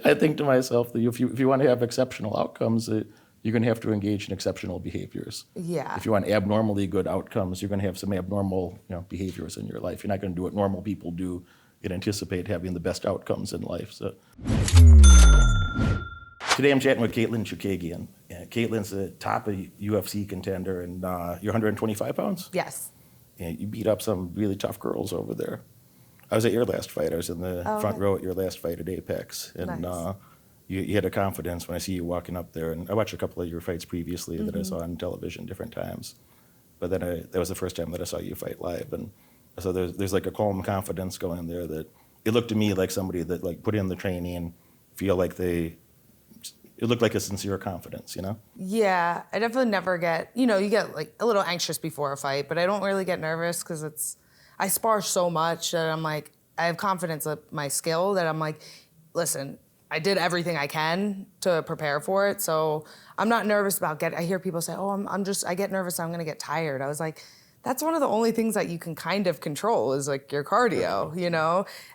I think to myself that if you want to have exceptional outcomes, you're going to have to engage in exceptional behaviors. Yeah. If you want abnormally good outcomes, you're going to have some abnormal behaviors in your life. You're not going to do what normal people do and anticipate having the best outcomes in life. So today I'm chatting with Katlyn Chookagian. Katlyn's the top of UFC contender, and you're 125 pounds? Yes. And you beat up some really tough girls over there. I was at your last fight. I was in the front row at your last fight at Apex. And Nice. You had a confidence when I see you walking up there. And I watched a couple of your fights previously that I saw on television different times. But then that was the first time that I saw you fight live. And so there's like a calm confidence going there that it looked to me like somebody that like put in the training, feel like it looked like a sincere confidence, you know? Yeah, I definitely never get, you get like a little anxious before a fight, but I don't really get nervous because I spar so much that I'm like, I have confidence in my skill that I'm like, listen, I did everything I can to prepare for it. So I'm not nervous about I hear people say, I get nervous, I'm gonna get tired. I was like, that's one of the only things that you can kind of control is like your cardio,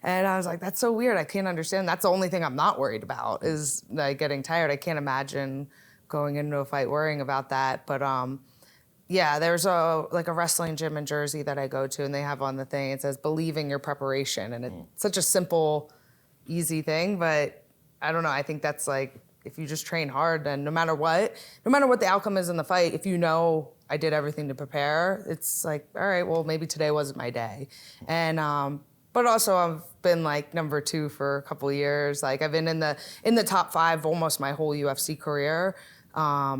And I was like, that's so weird. I can't understand. That's the only thing I'm not worried about is like getting tired. I can't imagine going into a fight worrying about that. But yeah, there's a wrestling gym in Jersey that I go to, and they have on the thing, it says, believe in your preparation. And it's such a simple, easy thing, but I don't know. I think that's like, if you just train hard, then no matter what the outcome is in the fight, if you know I did everything to prepare, it's like, all right, well, maybe today wasn't my day. And, but also I've been like number 2 for a couple of years. Like I've been in the top 5 almost my whole UFC career,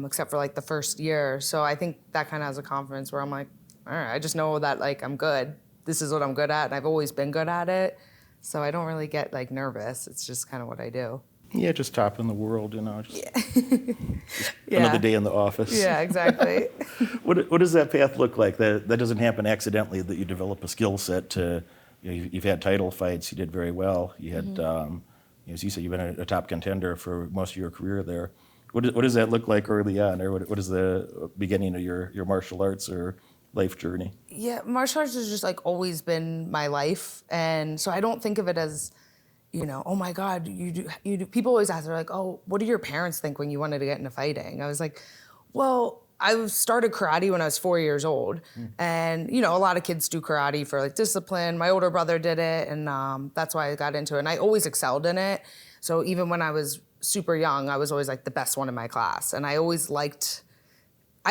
except for like the first year. So I think that kind of has a confidence where I'm like, all right, I just know that like I'm good. This is what I'm good at, and I've always been good at it. So I don't really get like nervous. It's just kind of what I do. Yeah, just top in the world, Just Yeah. another day in the office. Yeah, exactly. What does that path look like? That doesn't happen accidentally, that you develop a skill set to, you've had title fights, you did very well. You had, as you said, you've been a top contender for most of your career there. What does that look like early on, or what is the beginning of your martial arts or life journey? Yeah, martial arts has just like always been my life. And so I don't think of it as, oh my God, you do. People always ask, they're like, oh, what do your parents think when you wanted to get into fighting? I was like, well, I started karate when I was 4 years old. And, a lot of kids do karate for like discipline. My older brother did it, and that's why I got into it. And I always excelled in it. So even when I was super young, I was always like the best one in my class. And I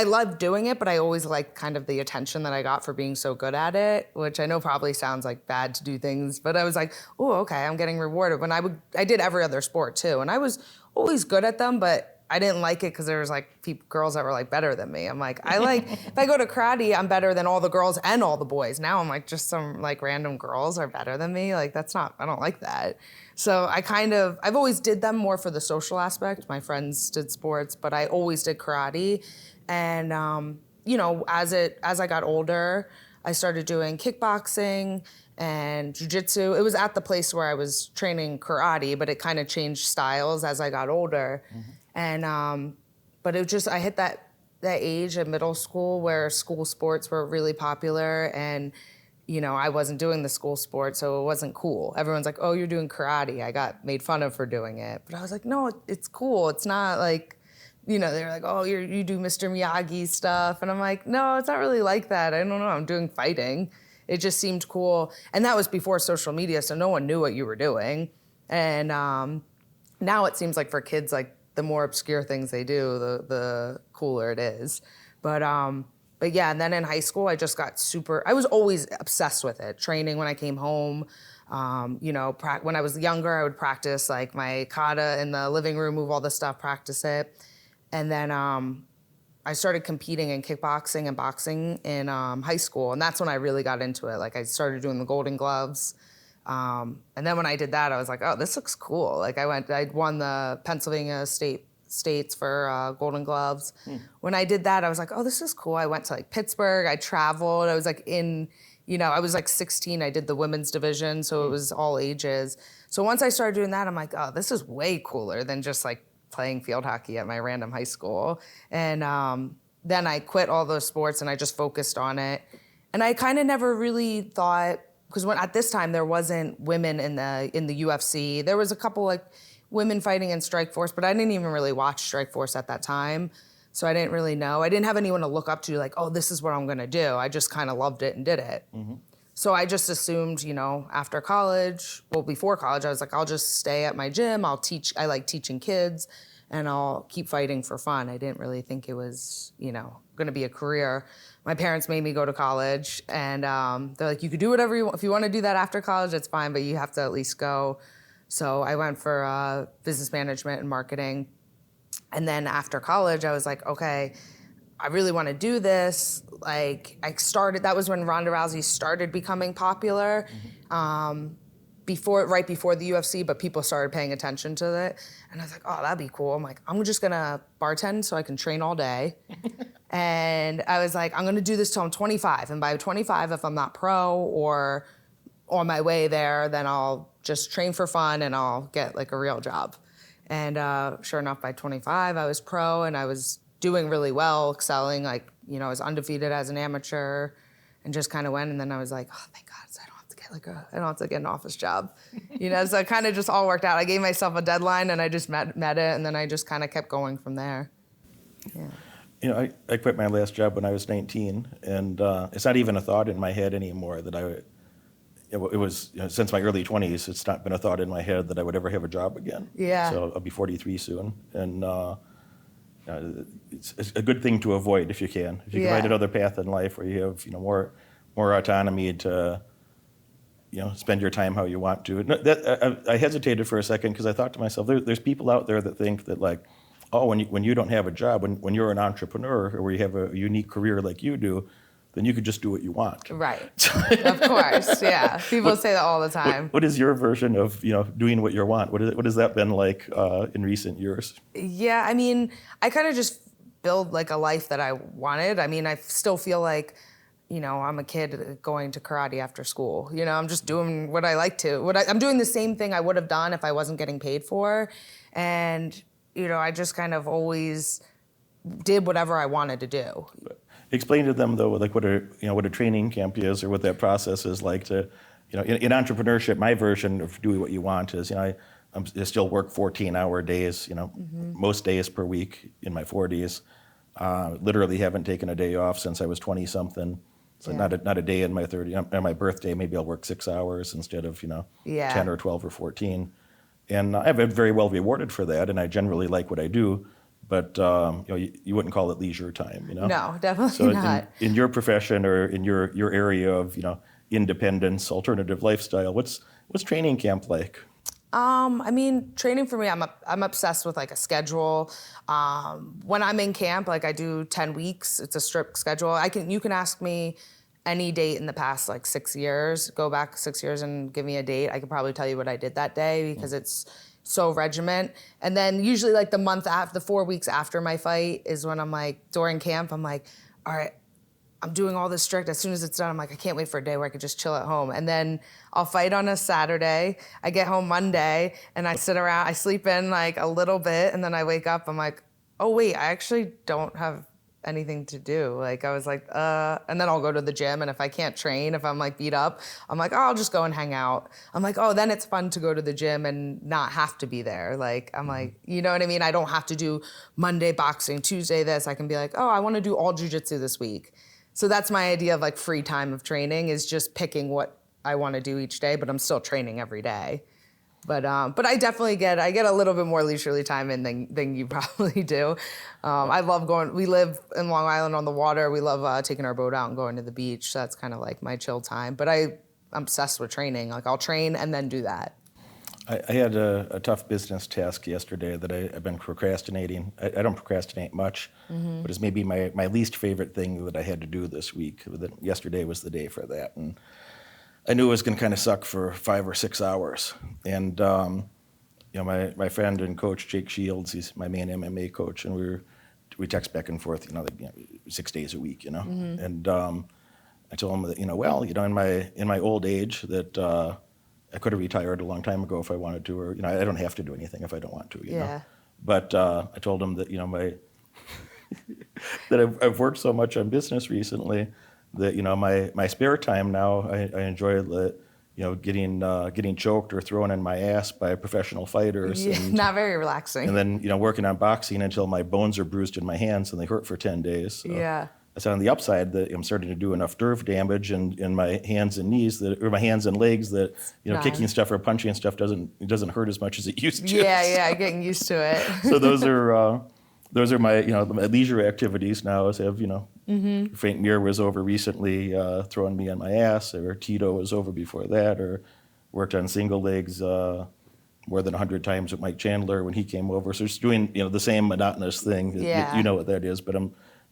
loved doing it, but I always liked kind of the attention that I got for being so good at it, which I know probably sounds like bad to do things, but I was like, oh, okay, I'm getting rewarded. When I did every other sport too, and I was always good at them, but I didn't like it because there was like girls that were like better than me. I'm like, if I go to karate, I'm better than all the girls and all the boys. Now I'm like, just some like random girls are better than me. Like I don't like that. So I've always did them more for the social aspect. My friends did sports, but I always did karate. And, as I got older, I started doing kickboxing and jiu-jitsu. It was at the place where I was training karate, but it kind of changed styles as I got older. And, but I hit that age in middle school where school sports were really popular, and, I wasn't doing the school sport, so it wasn't cool. Everyone's like, oh, you're doing karate. I got made fun of for doing it. But I was like, no, it's cool. It's not like, they're like, oh, you do Mr. Miyagi stuff. And I'm like, no, it's not really like that. I don't know, I'm doing fighting. It just seemed cool. And that was before social media, so no one knew what you were doing. And now it seems like for kids, like the more obscure things they do, the cooler it is. But yeah, and then in high school, I just got I was always obsessed with it. Training when I came home. When I was younger, I would practice like my kata in the living room, move all the stuff, practice it. And then I started competing in kickboxing and boxing in high school, and that's when I really got into it. Like I started doing the Golden Gloves, and then when I did that, I was like, oh, this looks cool. Like I won the Pennsylvania states for Golden Gloves. When I did that, I was like, oh, this is cool. I went to like Pittsburgh. I traveled. I was like I was like 16. I did the women's division, so it was all ages. So once I started doing that, I'm like, oh, this is way cooler than just like playing field hockey at my random high school. And then I quit all those sports and I just focused on it. And I kind of never really thought, because at this time there wasn't women in the UFC. There was a couple like women fighting in Strikeforce, but I didn't even really watch Strikeforce at that time. So I didn't really know. I didn't have anyone to look up to like, oh, this is what I'm gonna do. I just kind of loved it and did it. So I just assumed, after college, well, before college, I was like, I'll just stay at my gym. I'll teach. I like teaching kids, and I'll keep fighting for fun. I didn't really think it was, going to be a career. My parents made me go to college, and they're like, you could do whatever you want. If you want to do that after college, it's fine, but you have to at least go. So I went for business management and marketing. And then after college, I was like, okay, I really want to do this. Like that was when Ronda Rousey started becoming popular, right before the UFC, but people started paying attention to it. And I was like, oh, that'd be cool. I'm like, I'm just gonna bartend so I can train all day. And I was like, I'm gonna do this till I'm 25. And by 25, if I'm not pro or on my way there, then I'll just train for fun and I'll get like a real job. And sure enough, by 25, I was pro and I was doing really well, excelling. Like, I was undefeated as an amateur, and just kind of went. And then I was like, oh, thank God, so I don't have to get an office job, So it kind of just all worked out. I gave myself a deadline, and I just met it, and then I just kind of kept going from there. Yeah. I quit my last job when I was 19, and it's not even a thought in my head anymore that it was since my early 20s. It's not been a thought in my head that I would ever have a job again. Yeah. So I'll be 43 soon, and it's a good thing to avoid if you can. If you can find another path in life where you have more autonomy to spend your time how you want to. I hesitated for a second because I thought to myself, there's people out there that think that like, oh, when you don't have a job, when you're an entrepreneur or where you have a unique career like you do, then you could just do what you want. Right. Of course. Yeah. People say that all the time. What is your version of doing what you want? What has that been like in recent years? Yeah. I mean, I kind of just build like a life that I wanted. I mean, I still feel like, I'm a kid going to karate after school. I'm just doing what I like to. I'm doing the same thing I would have done if I wasn't getting paid for, and I just kind of always did whatever I wanted to do. Explain to them though, like what a training camp is, or what that process is like to, in entrepreneurship. My version of doing what you want is, I still work 14-hour days, most days per week in my 40s. Literally haven't taken a day off since I was 20-something. So not a day in my 30s. On my birthday, maybe I'll work 6 hours instead of 10 or 12 or 14. And I've been very well rewarded for that, and I generally like what I do. But you wouldn't call it leisure time, No, definitely not. In your profession or in your area of independence, alternative lifestyle, what's training camp like? I mean, training for me, I'm obsessed with like a schedule. When I'm in camp, like I do 10 weeks. It's a strict schedule. You can ask me any date in the past like 6 years. Go back 6 years and give me a date. I could probably tell you what I did that day because it's so regiment. And then usually like the 4 weeks after my fight is when I'm like, during camp, I'm like, all right, I'm doing all this strict. As soon as it's done, I'm like, I can't wait for a day where I could just chill at home. And then I'll fight on a Saturday. I get home Monday and I sit around, I sleep in like a little bit, and then I wake up, I'm like, oh wait, I actually don't have anything to do. Like I was like, and then I'll go to the gym, and if I can't train, if I'm like beat up, I'm like, oh, I'll just go and hang out. I'm like, oh, then it's fun to go to the gym and not have to be there. Like, I'm like, you know what I mean? I don't have to do Monday boxing, Tuesday this. I can be like, oh, I want to do all jiu-jitsu this week. So that's my idea of like free time of training, is just picking what I want to do each day, but I'm still training every day. But I definitely get a little bit more leisurely time in than you probably do. I love going. We live in Long Island on the water. We love taking our boat out and going to the beach. So that's kind of like my chill time. But I'm obsessed with training. Like I'll train and then do that. I had a tough business task yesterday that I've been procrastinating. I don't procrastinate much, but it's maybe my least favorite thing that I had to do this week. Yesterday was the day for that, and I knew it was going to kind of suck for 5 or 6 hours. And my friend and coach Jake Shields, he's my main MMA coach, and we text back and forth, 6 days a week, And I told him that in my old age that I could have retired a long time ago if I wanted to, or I don't have to do anything if I don't want to, you know. But I told him that that I've worked so much on business recently that my spare time now I enjoy getting choked or thrown in my ass by professional fighters, Yeah, not very relaxing. and then working on boxing until my bones are bruised in my hands and they hurt for 10 days. So Yeah. I said on the upside that I'm starting to do enough nerve damage in my hands and knees or my hands and legs that kicking stuff or punching stuff doesn't hurt as much as it used to. Yeah, getting used to it. So those are my my leisure activities now. Is have Frank Mir was over recently throwing me on my ass, or Tito was over before that, or worked on single legs more than 100 times with Mike Chandler when he came over. So just doing the same monotonous thing. Yeah. You know what that is,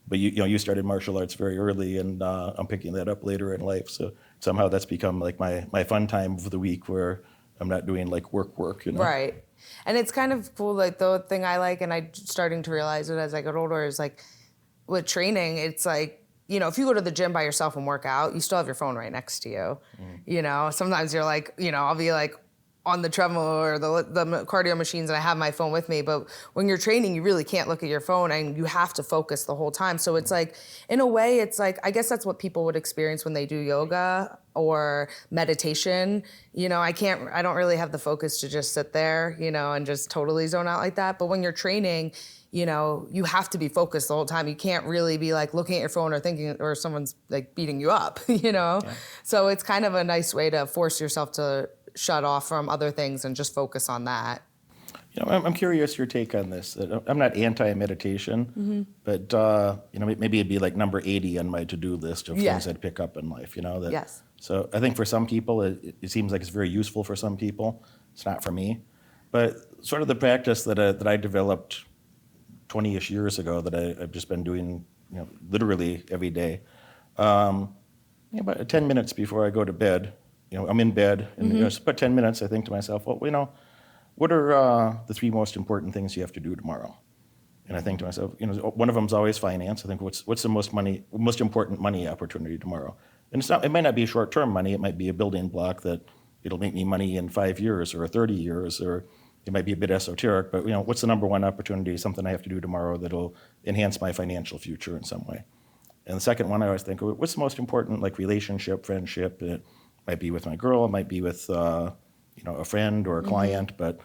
but you started martial arts very early, and I'm picking that up later in life. So somehow that's become like my fun time of the week, where I'm not doing like work. Right. And it's kind of cool, like the thing I like, and I'm starting to realize it as I get older, is like with training, it's like, if you go to the gym by yourself and work out, you still have your phone right next to you. Sometimes you're like, I'll be like on the treadmill or the cardio machines and I have my phone with me. But when you're training, you really can't look at your phone and you have to focus the whole time. So it's like, in a way, it's like, I guess that's what people would experience when they do yoga or meditation. I don't really have the focus to just sit there, and just totally zone out like that. But when you're training, you have to be focused the whole time. You can't really be like looking at your phone or thinking, or someone's like beating you up, Yeah. So it's kind of a nice way to force yourself to shut off from other things and just focus on that. I'm curious your take on this. I'm not anti-meditation, but maybe it'd be like number 80 on my to-do list of things I'd pick up in life. Yes. So I think for some people, it seems like it's very useful for some people. It's not for me. But sort of the practice that I developed 20-ish years ago that I've just been doing, literally every day. About 10 minutes before I go to bed, I'm in bed, and just about 10 minutes, I think to myself, well, what are the 3 most important things you have to do tomorrow? And I think to myself, one of them is always finance. I think what's the most important money opportunity tomorrow? And it might not be short-term money. It might be a building block that it'll make me money in 5 years or 30 years, or it might be a bit esoteric. But what's the number one opportunity? Something I have to do tomorrow that'll enhance my financial future in some way. And the second one, I always think, what's the most important, like relationship, friendship? It might be with my girl. It might be with a friend or a client. But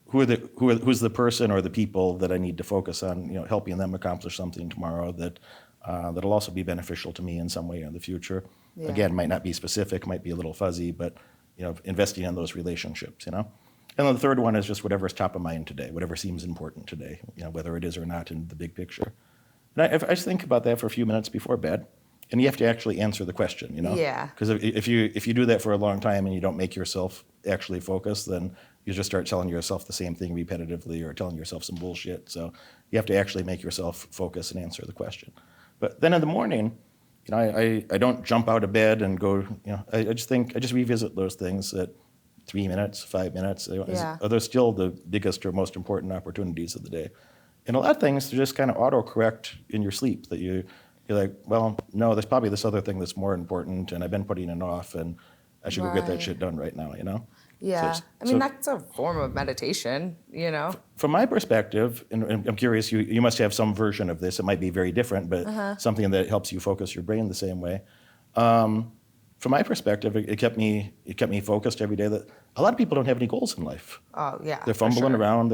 who's the person or the people that I need to focus on? Helping them accomplish something tomorrow that'll also be beneficial to me in some way in the future. Yeah. Again, might not be specific, might be a little fuzzy, but investing in those relationships. And then the third one is just whatever's top of mind today, whatever seems important today, whether it is or not in the big picture. And I just think about that for a few minutes before bed, and you have to actually answer the question, Yeah. Because if you do that for a long time and you don't make yourself actually focus, then you just start telling yourself the same thing repetitively or telling yourself some bullshit. So you have to actually make yourself focus and answer the question. But then in the morning, I don't jump out of bed and go, I just revisit those things at 3 minutes, 5 minutes. Yeah. Are those still the biggest or most important opportunities of the day? And a lot of things just kind of auto-correct in your sleep, that you're like, well, no, there's probably this other thing that's more important, and I've been putting it off, and I should go get that shit done right now, Yeah. So, I mean, that's a form of meditation, From my perspective, and I'm curious, you must have some version of this. It might be very different, but something that helps you focus your brain the same way. From my perspective, it kept me focused every day. That a lot of people don't have any goals in life. Oh, yeah. They're fumbling around.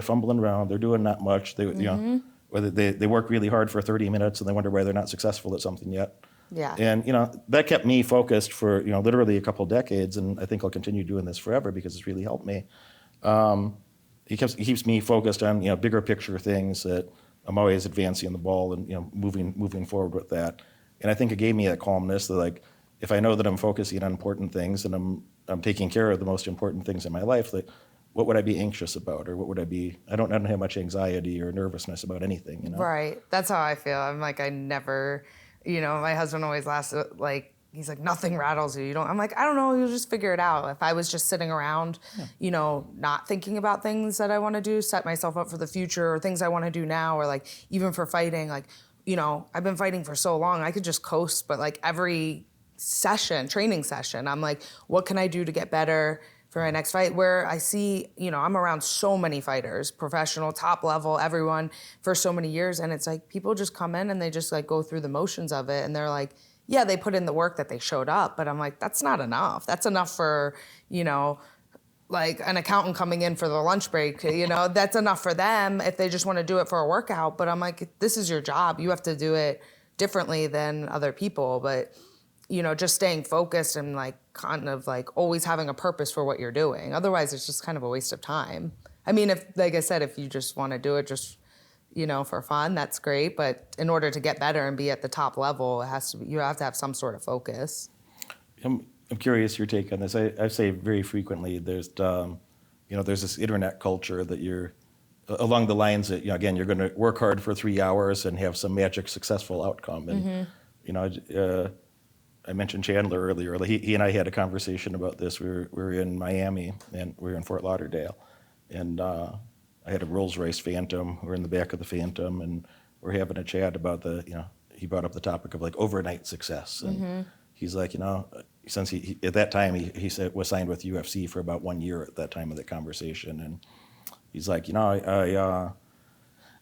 They're doing not much. Whether they work really hard for 30 minutes and they wonder why they're not successful at something yet. Yeah. And that kept me focused for literally a couple decades, and I think I'll continue doing this forever because it's really helped me. It keeps me focused on bigger picture things, that I'm always advancing the ball and moving forward with that. And I think it gave me that calmness that, like, if I know that I'm focusing on important things and I'm taking care of the most important things in my life, like, what would I be anxious about, or what would I be? I don't have much anxiety or nervousness about anything. Right. That's how I feel. I'm like, I never, my husband always laughs, like, he's like, nothing rattles you. I'm like, I don't know, you'll just figure it out. If I was just sitting around, not thinking about things that I want to do, set myself up for the future, or things I want to do now, or like even for fighting, like, I've been fighting for so long, I could just coast, but like every training session, I'm like, what can I do to get better for my next fight? Where I see, I'm around so many fighters, professional, top level, everyone, for so many years, and it's like people just come in and they just like go through the motions of it, and they're like, yeah, they put in the work that they showed up, but I'm like, that's not enough. That's enough for, you know, like an accountant coming in for the lunch break, you know, that's enough for them if they just want to do it for a workout. But I'm like, this is your job. You have to do it differently than other people. But, you know, just staying focused and like kind of like always having a purpose for what you're doing. Otherwise, it's just kind of a waste of time. I mean, if, like I said, if you just want to do it just, you know, for fun, that's great. But in order to get better and be at the top level, it has to be, you have to have some sort of focus. I'm curious your take on this. I say very frequently there's, you know, there's this internet culture that you're along the lines that, you know, again, you're going to work hard for 3 hours and have some magic successful outcome. And, you know, I mentioned Chandler earlier. He and I had a conversation about this. We were in Miami and we were in Fort Lauderdale. And I had a Rolls-Royce Phantom. We're in the back of the Phantom and we're having a chat about you know, he brought up the topic of like overnight success. And he's like, you know, since he at that time he said was signed with UFC for about 1 year at that time of the conversation, and he's like, you know, I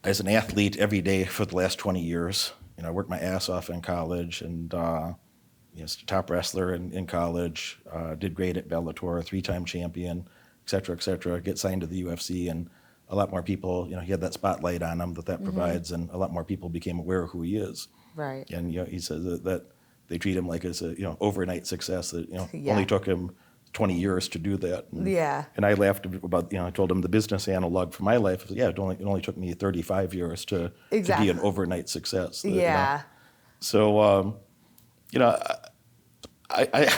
as an athlete every day for the last 20 years, you know, I worked my ass off in college, and you know, top wrestler in college, did great at Bellator, 3-time champion, et cetera, get signed to the UFC, and a lot more people, you know, he had that spotlight on him that provides, and a lot more people became aware of who he is. Right. And you know, he says that they treat him like as a, you know, overnight success that, you know, Yeah. only took him 20 years to do that. And, Yeah. and I laughed about, you know, I told him the business analog for my life. Yeah, it only took me 35 years to be an overnight success. Yeah. You know? So, you know, I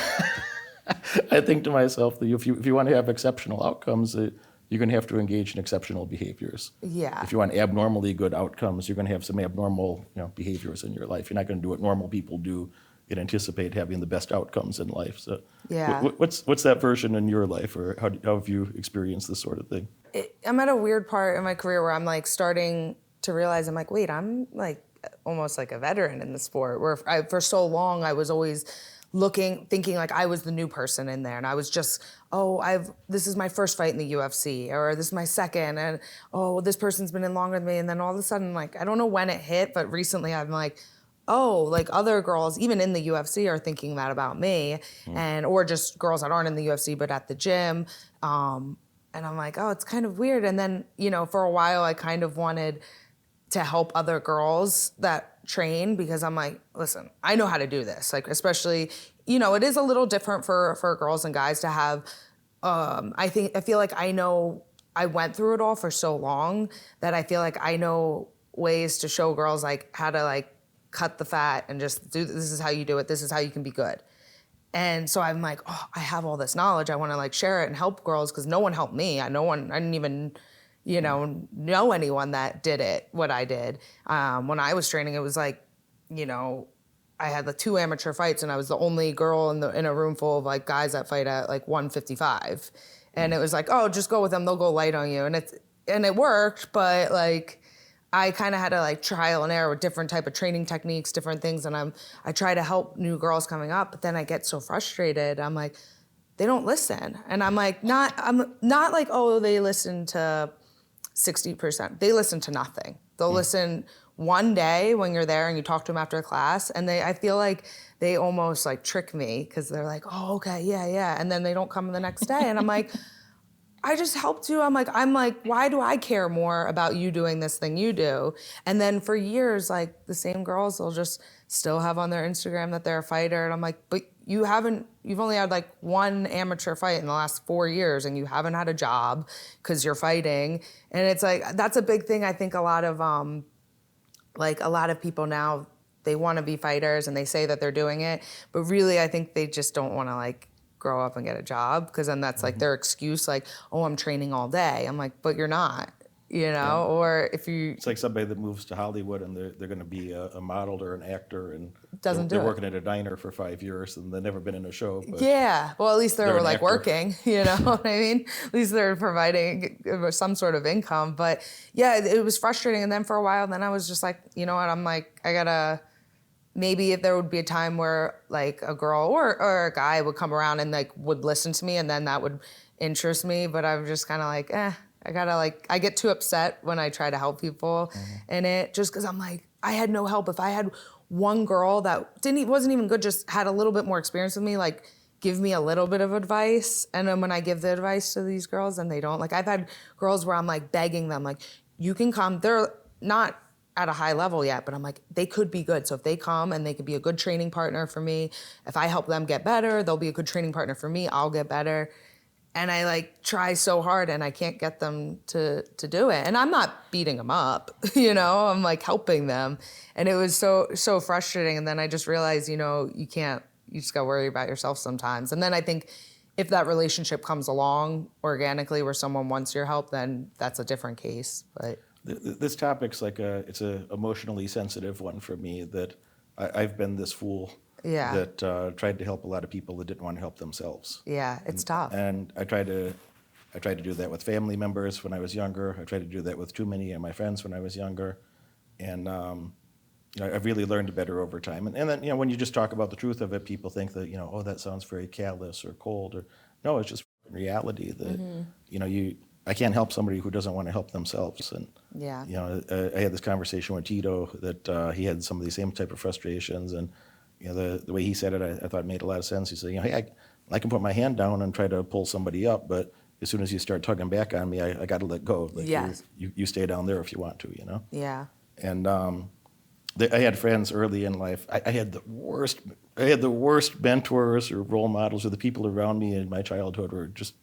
I think to myself that if you want to have exceptional outcomes, you're going to have to engage in exceptional behaviors. Yeah. If you want abnormally good outcomes, you're going to have some abnormal, you know, behaviors in your life. You're not going to do what normal people do and anticipate having the best outcomes in life. So, Yeah. what's that version in your life, or how have you experienced this sort of thing? I'm at a weird part in my career where I'm like starting to realize I'm like, wait, I'm like almost like a veteran in the sport. Where for so long I was always thinking like I was the new person in there, and I was just, this is my first fight in the UFC, or this is my second, and this person's been in longer than me, and then all of a sudden, like, I don't know when it hit, but recently I'm like, like other girls, even in the UFC, are thinking that about me, or just girls that aren't in the UFC but at the gym, and I'm like, it's kind of weird. And then, you know, for a while I kind of wanted to help other girls that train, because I'm like, listen, I know how to do this. Like, especially, you know, it is a little different for girls and guys to have, I feel like I know, I went through it all for so long that I feel like I know ways to show girls like how to like cut the fat and just this is how you do it. This is how you can be good. And so I'm like, I have all this knowledge. I want to like share it and help girls, because no one helped me. I didn't even, you know anyone that did it, what I did. When I was training, it was like, you know, I had the 2 amateur fights and I was the only girl in a room full of like guys that fight at like 155. And it was like, just go with them, they'll go light on you. And it worked, but like I kind of had to like trial and error with different type of training techniques, different things. And I try to help new girls coming up, but then I get so frustrated. I'm like, they don't listen. And I'm like, I'm not like, they listen to 60%. They listen to nothing. They'll listen one day when you're there and you talk to them after class, and I feel like they almost like trick me, because they're like, okay, yeah. And then they don't come the next day. And I'm like, I just helped you. I'm like, why do I care more about you doing this than you do? And then for years, like the same girls, they'll just still have on their Instagram that they're a fighter. And I'm like, but you've only had like 1 amateur fight in the last 4 years, and you haven't had a job because you're fighting. And it's like, that's a big thing. I think a lot of people now, they want to be fighters and they say that they're doing it, but really I think they just don't want to like grow up and get a job, because then that's like their excuse, like, I'm training all day. I'm like, but you're not, you know? Yeah. Or if you... It's like somebody that moves to Hollywood and they're going to be a model or an actor, and they're working at a diner for 5 years and they've never been in a show. But yeah, well, at least they're like actor. Working, you know what I mean? At least they're providing some sort of income. But yeah, it was frustrating. And then for a while, then I was just like, you know what? I'm like, maybe if there would be a time where like a girl or a guy would come around and like would listen to me, and then that would interest me. But I'm just kind of like, I get too upset when I try to help people in it, just because I'm like, I had no help. If I had one girl that wasn't even good, just had a little bit more experience with me, like give me a little bit of advice. And then when I give the advice to these girls and they don't, like I've had girls where I'm like begging them, like, you can come. They're not at a high level yet, but I'm like, they could be good. So if they come and they could be a good training partner for me, if I help them get better, they'll be a good training partner for me, I'll get better. And I like try so hard and I can't get them to do it. And I'm not beating them up, you know, I'm like helping them. And it was so frustrating. And then I just realized, you know, you just gotta worry about yourself sometimes. And then I think if that relationship comes along organically where someone wants your help, then that's a different case. But this topic's like it's a emotionally sensitive one for me, that I've been this fool yeah, that tried to help a lot of people that didn't want to help themselves. yeah, it's tough. And I tried to do that with family members when I was younger. I tried to do that with too many of my friends when I was younger. And you know, I've really learned better over time. And then, you know, when you just talk about the truth of it, people think that, you know, oh, that sounds very callous or cold. Or no, it's just reality that, you know, I can't help somebody who doesn't want to help themselves. And, Yeah. you know, I had this conversation with Tito that he had some of these same type of frustrations. And, you know, the way he said it, I thought made a lot of sense. He said, you know, hey, I can put my hand down and try to pull somebody up, but as soon as you start tugging back on me, I got to let go. Like, Yes. you stay down there if you want to, you know? Yeah. And I had friends early in life. I had the worst mentors or role models, or the people around me in my childhood were just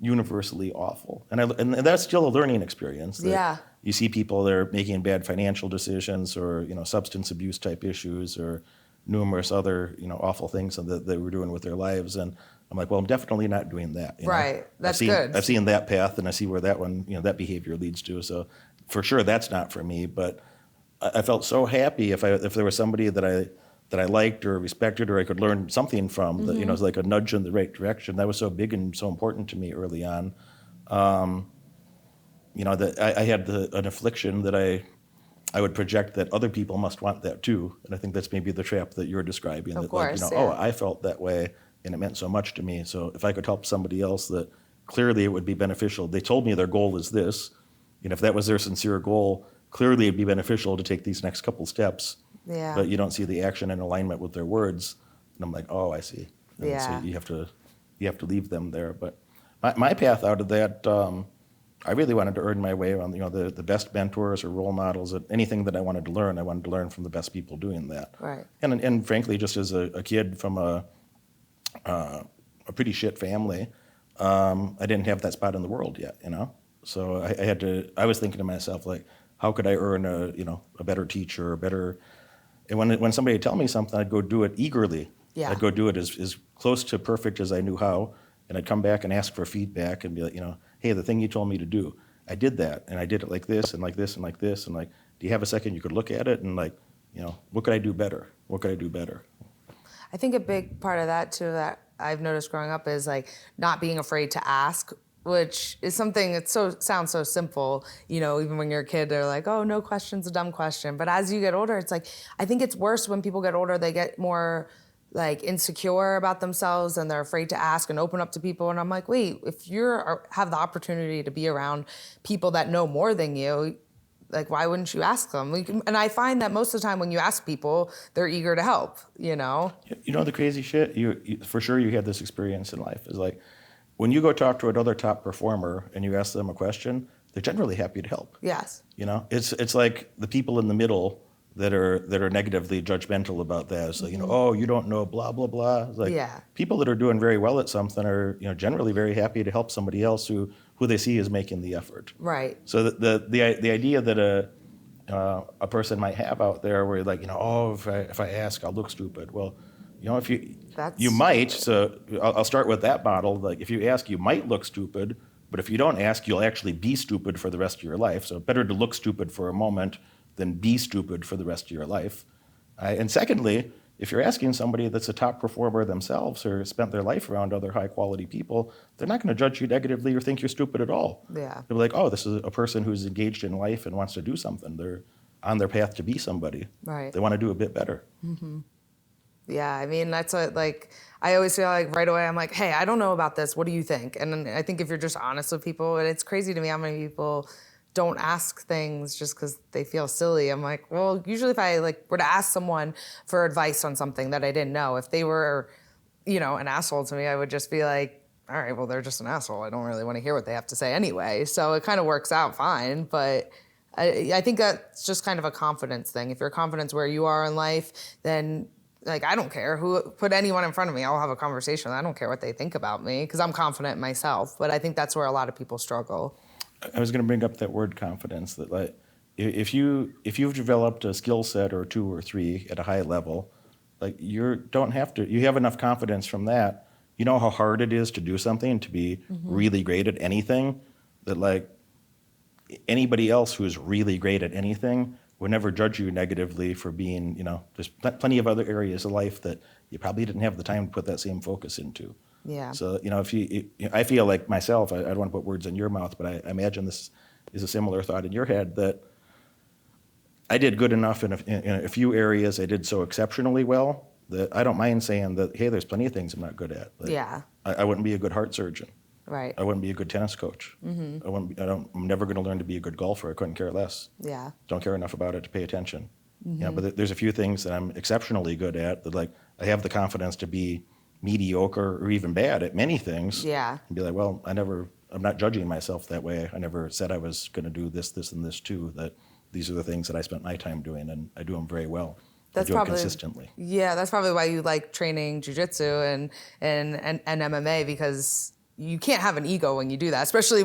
universally awful. And that's still a learning experience. That Yeah. You see people that are making bad financial decisions, or, you know, substance abuse type issues, or numerous other, you know, awful things that they were doing with their lives. And I'm like, well, I'm definitely not doing that. You know? Right. That's I've good. seen that path, and I see where that one, you know, that behavior leads to. So for sure, that's not for me. But I felt so happy if there was somebody that I liked or respected, or I could learn something from, that, you know, it's like a nudge in the right direction. That was so big and so important to me early on. You know, that I had an affliction that I would project that other people must want that too. And I think that's maybe the trap that you're describing. Of That, course, like, you know, yeah. oh, I felt that way and it meant so much to me. So if I could help somebody else, that clearly it would be beneficial. They told me their goal is this. And if that was their sincere goal, clearly it'd be beneficial to take these next couple steps. Yeah. But you don't see the action in alignment with their words. And I'm like, oh, I see. And Yeah. so you have to leave them there. But my path out of that, I really wanted to earn my way on, you know, the best mentors or role models. Anything that I wanted to learn from the best people doing that. Right. And frankly, just as a kid from a pretty shit family, I didn't have that spot in the world yet, you know. So I was thinking to myself, like, how could I earn a better teacher, and when somebody would tell me something, I'd go do it eagerly. Yeah. I'd go do it as close to perfect as I knew how, and I'd come back and ask for feedback and be like, you know, hey, the thing you told me to do, I did that, and I did it like this and like this and like this, and like, do you have a second you could look at it and, like, you know, what could I do better? What could I do better? I think a big part of that too that I've noticed growing up is like not being afraid to ask, which is something that sounds so simple. You know, even when you're a kid, they're like, oh, no question's a dumb question. But as you get older, it's like, I think it's worse when people get older, they get more like insecure about themselves and they're afraid to ask and open up to people. And I'm like, wait, if have the opportunity to be around people that know more than you, like, why wouldn't you ask them? And I find that most of the time when you ask people, they're eager to help, you know? You know the crazy shit? You for sure you had this experience in life. Is like, when you go talk to another top performer and you ask them a question, they're generally happy to help. Yes. You know, it's like the people in the middle that are negatively judgmental about that. It's like, you know, oh, you don't know, blah blah blah. It's like, Yeah. people that are doing very well at something are, you know, generally very happy to help somebody else who they see is making the effort. Right. So the idea that a person might have out there where, like, you know, oh, if I ask, I'll look stupid. Well, you know, you might. So I'll start with that model. Like, if you ask, you might look stupid, but if you don't ask, you'll actually be stupid for the rest of your life. So better to look stupid for a moment than be stupid for the rest of your life. And secondly, if you're asking somebody that's a top performer themselves or spent their life around other high quality people, they're not going to judge you negatively or think you're stupid at all. Yeah. They'll be like, oh, this is a person who's engaged in life and wants to do something. They're on their path to be somebody. Right. They want to do a bit better. Yeah, I mean, that's what, like, I always feel like right away I'm like, hey, I don't know about this. What do you think? And I think if you're just honest with people, and it's crazy to me how many people don't ask things just because they feel silly. I'm like, well, usually if I like were to ask someone for advice on something that I didn't know, if they were, an asshole to me, I would just be like, all right, well, they're just an asshole. I don't really want to hear what they have to say anyway. So it kind of works out fine. But I think that's just kind of a confidence thing. If you're confident where you are in life, then like, I don't care who put anyone in front of me. I'll have a conversation. I don't care what they think about me because I'm confident in myself. But I think that's where a lot of people struggle. I was going to bring up that word confidence. That like, if you've developed a skill set or two or three at a high level, like you have enough confidence from that. You know how hard it is to do something, to be really great at anything. That like anybody else who's really great at anything would never judge you negatively for being, there's plenty of other areas of life that you probably didn't have the time to put that same focus into. Yeah. So, I feel like myself, I don't want to put words in your mouth, but I imagine this is a similar thought in your head, that I did good enough in a few areas. I did so exceptionally well that I don't mind saying that, hey, there's plenty of things I'm not good at. Like, Yeah. I wouldn't be a good heart surgeon. Right. I wouldn't be a good tennis coach. I'm never going to learn to be a good golfer. I couldn't care less. Yeah. Don't care enough about it to pay attention. But there's a few things that I'm exceptionally good at that, like, I have the confidence to be mediocre or even bad at many things. Yeah. And be like, well, I'm not judging myself that way. I never said I was going to do this, and this too. That these are the things that I spent my time doing, and I do them very well. That's I do probably it consistently. Yeah, that's probably why you like training jiu-jitsu and MMA, because you can't have an ego when you do that, especially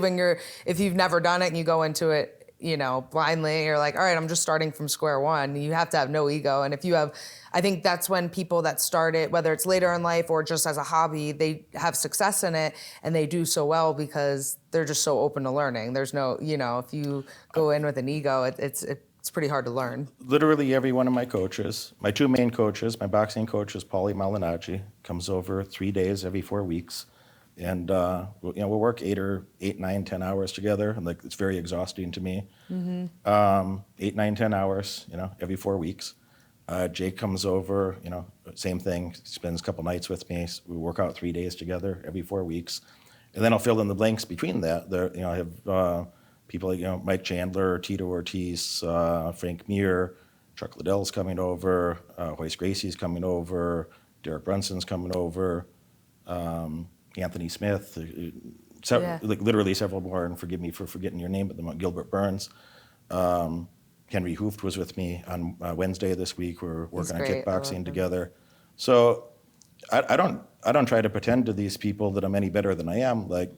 if you've never done it and you go into it, blindly. You're like, all right, I'm just starting from square one. You have to have no ego. And if you have, I think that's when people that start it, whether it's later in life or just as a hobby, they have success in it and they do so well because they're just so open to learning. There's no, if you go in with an ego, it's pretty hard to learn. Literally every one of my coaches, my two main coaches, my boxing coach is Paulie Malignaggi, comes over 3 days every 4 weeks. And we'll work 8, 9, 10 hours together, and like it's very exhausting to me. 8, 9, 10 hours, every 4 weeks. Jake comes over, same thing. Spends a couple nights with me. So we work out 3 days together every 4 weeks, and then I'll fill in the blanks between that. I have people like Mike Chandler, Tito Ortiz, Frank Mir, Chuck Liddell's coming over, Hoist Gracie's coming over, Derek Brunson's coming over. Anthony Smith, literally several more, and forgive me for forgetting your name at the moment, Gilbert Burns. Henry Hooft was with me on Wednesday this week. We're working on kickboxing together. So I don't try to pretend to these people that I'm any better than I am. Like,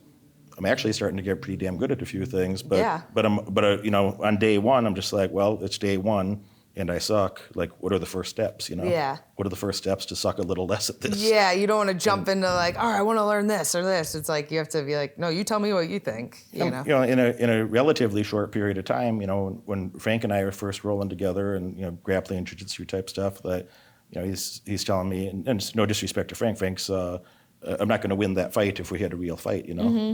I'm actually starting to get pretty damn good at a few things, but on day one, I'm just like, well, it's day one. And I suck. Like, what are the first steps? Yeah. What are the first steps to suck a little less at this? Yeah, you don't want to jump into like, all right, I want to learn this or this. It's like you have to be like, no, you tell me what you think. In a relatively short period of time, when Frank and I are first rolling together and grappling, jiu-jitsu type stuff, that he's telling me, and it's no disrespect to Frank. Frank's I'm not going to win that fight if we had a real fight,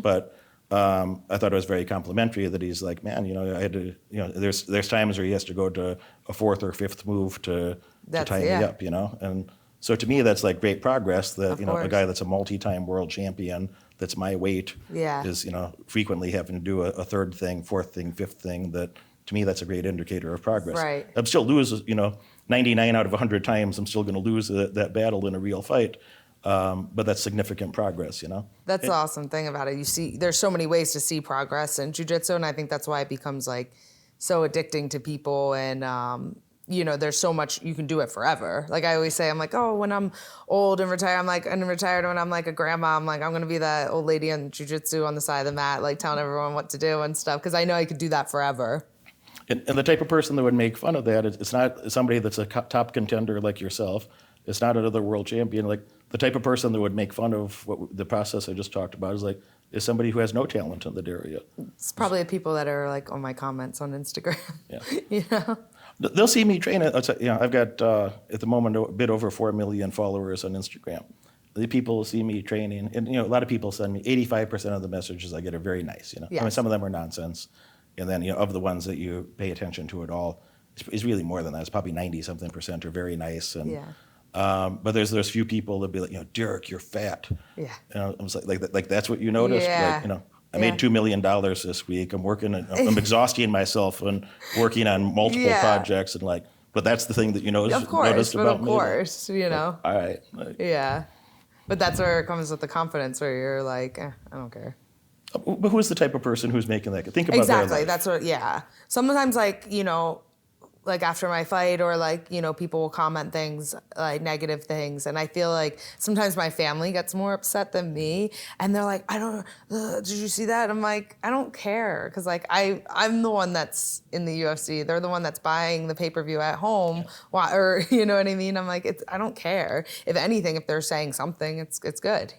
But I thought it was very complimentary that he's like, man, I had to, there's times where he has to go to a fourth or fifth move to tie me up, And so to me, that's like great progress that, a guy that's a multi-time world champion that's my weight is, frequently having to do a third thing, fourth thing, fifth thing. That to me, that's a great indicator of progress. Right. I'm still lose, 99 out of 100 times, I'm still going to lose that battle in a real fight. But that's significant progress, That's the awesome thing about it. You see, there's so many ways to see progress in jiu-jitsu, and I think that's why it becomes like so addicting to people. And there's so much you can do it forever. Like I always say, I'm like, oh, when I'm old and retired, I'm retired when I'm like a grandma. I'm like, I'm gonna be that old lady in jiu-jitsu on the side of the mat, like telling everyone what to do and stuff, because I know I could do that forever. And the type of person that would make fun of that, it's not somebody that's a top contender like yourself. It's not another world champion. Like, the type of person that would make fun of what the process I just talked about is somebody who has no talent in that area. It's probably the people that are like on my comments on Instagram. Yeah. They'll see me train. I've got at the moment a bit over 4 million followers on Instagram. The people see me training, and a lot of people send me 85% of the messages I get are very nice. Yes. I mean, some of them are nonsense, and then of the ones that you pay attention to at all, it's really more than that. It's probably 90-something% are very nice, and. Yeah. But there's few people that be like, Derek, you're fat. Yeah. I was like that's what you noticed. Yeah. Like, I made $2 million this week. I'm exhausting myself and working on multiple projects and like, but that's the thing that you noticed about me. Of course, you know. All right. Yeah. But that's where it comes with the confidence where you're like, I don't care. But who's the type of person who's making that? Think about exactly. Their life. That's what, Sometimes like, like after my fight or like, people will comment things like negative things. And I feel like sometimes my family gets more upset than me. And they're like, did you see that? I'm like, I don't care. Cause like I'm the one that's in the UFC. They're the one that's buying the pay-per-view at home. Yeah. Or you know what I mean? I'm like, I don't care. If anything, if they're saying something, it's good,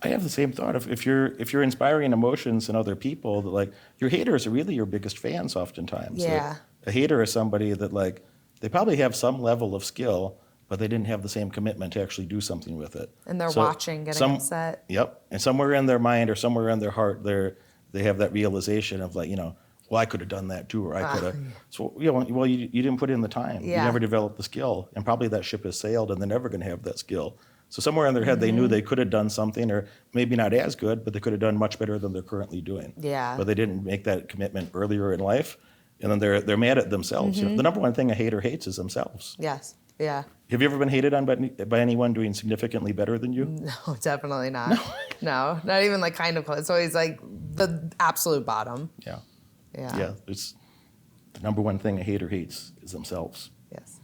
I have the same thought. If you're inspiring emotions in other people, that like your haters are really your biggest fans oftentimes. Yeah. Like, a hater is somebody that like they probably have some level of skill, but they didn't have the same commitment to actually do something with it. And they're watching, getting upset. Yep. And somewhere in their mind or somewhere in their heart, they have that realization of like, well, I could have done that too, or I could have. So well, you didn't put in the time. Yeah. You never developed the skill, and probably that ship has sailed, and they're never going to have that skill. So somewhere in their head, they knew they could have done something, or maybe not as good, but they could have done much better than they're currently doing. Yeah. But they didn't make that commitment earlier in life, and then they're mad at themselves. The number one thing a hater hates is themselves. Yes. Yeah. Have you ever been hated on by anyone doing significantly better than you? No, definitely not. No, not even like kind of close. It's always like the absolute bottom. Yeah. Yeah. Yeah. It's the number one thing a hater hates is themselves. Yes.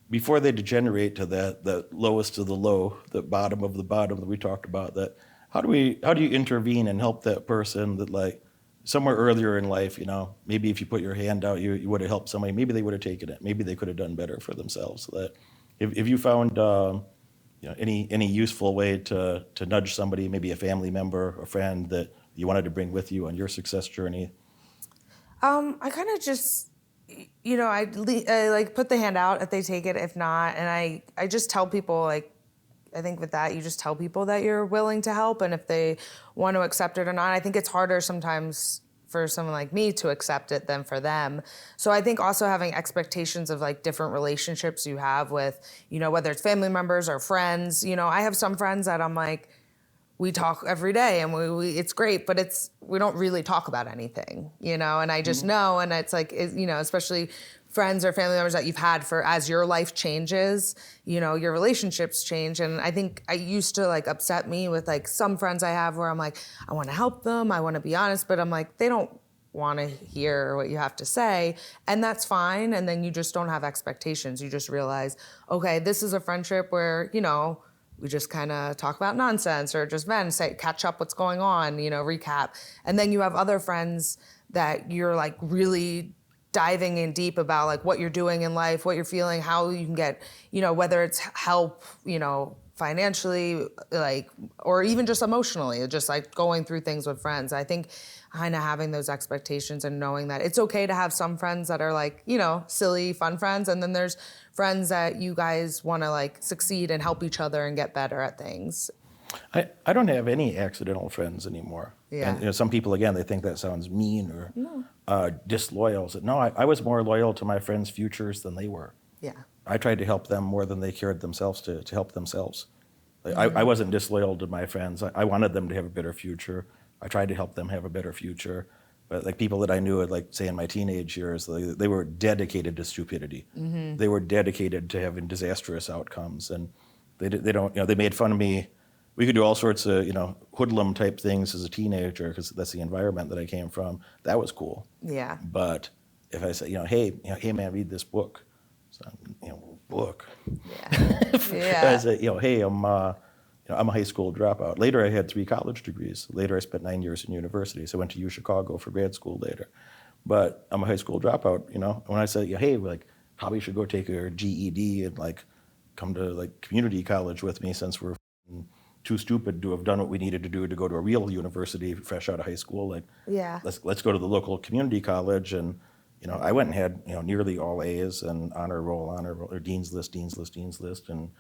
Before they degenerate to the lowest of the low, the bottom of the bottom that we talked about, that how do you intervene and help that person that like somewhere earlier in life, maybe if you put your hand out, you would have helped somebody, maybe they would have taken it, maybe they could have done better for themselves. So that if you found any useful way to nudge somebody, maybe a family member or friend that you wanted to bring with you on your success journey. I kind of just, I like put the hand out if they take it, if not. And I just tell people, like, I think with that, you just tell people that you're willing to help. And if they want to accept it or not, I think it's harder sometimes for someone like me to accept it than for them. So I think also having expectations of like different relationships you have with, whether it's family members or friends, I have some friends that I'm like, we talk every day and we it's great, but we don't really talk about anything, and I just know, and it's like, especially friends or family members that you've had as your life changes, your relationships change. And I think I used to like upset me with like some friends I have where I'm like, I want to help them, I want to be honest, but I'm like, they don't want to hear what you have to say, and that's fine. And then you just don't have expectations. You just realize, okay, this is a friendship where, we just kind of talk about nonsense or just catch up what's going on, recap. And then you have other friends that you're like really diving in deep about like what you're doing in life, what you're feeling, how you can get, whether it's help, financially, like, or even just emotionally, just like going through things with friends. I think kind of having those expectations and knowing that it's okay to have some friends that are like, silly, fun friends. And then there's friends that you guys want to like succeed and help each other and get better at things. I don't have any accidental friends anymore. Yeah. And some people, again, they think that sounds mean or disloyal. So, no, I was more loyal to my friends' futures than they were. Yeah. I tried to help them more than they cared themselves to help themselves. I wasn't disloyal to my friends. I wanted them to have a better future. I tried to help them have a better future. But like people that I knew, like say in my teenage years, they were dedicated to stupidity. Mm-hmm. They were dedicated to having disastrous outcomes, and they don't. They made fun of me. We could do all sorts of hoodlum type things as a teenager because that's the environment that I came from. That was cool. Yeah. But if I say hey man, read this book. So, book. Yeah. Yeah. I say, hey, I'm a high school dropout. Later, I had 3 college degrees. Later, I spent 9 years in university. So I went to U Chicago for grad school later. But I'm a high school dropout. When I said, hey, like, probably should go take your GED and like come to like community college with me since we're too stupid to have done what we needed to do to go to a real university fresh out of high school. Like, yeah. Let's go to the local community college. And I went and had nearly all A's and honor roll, or dean's list, and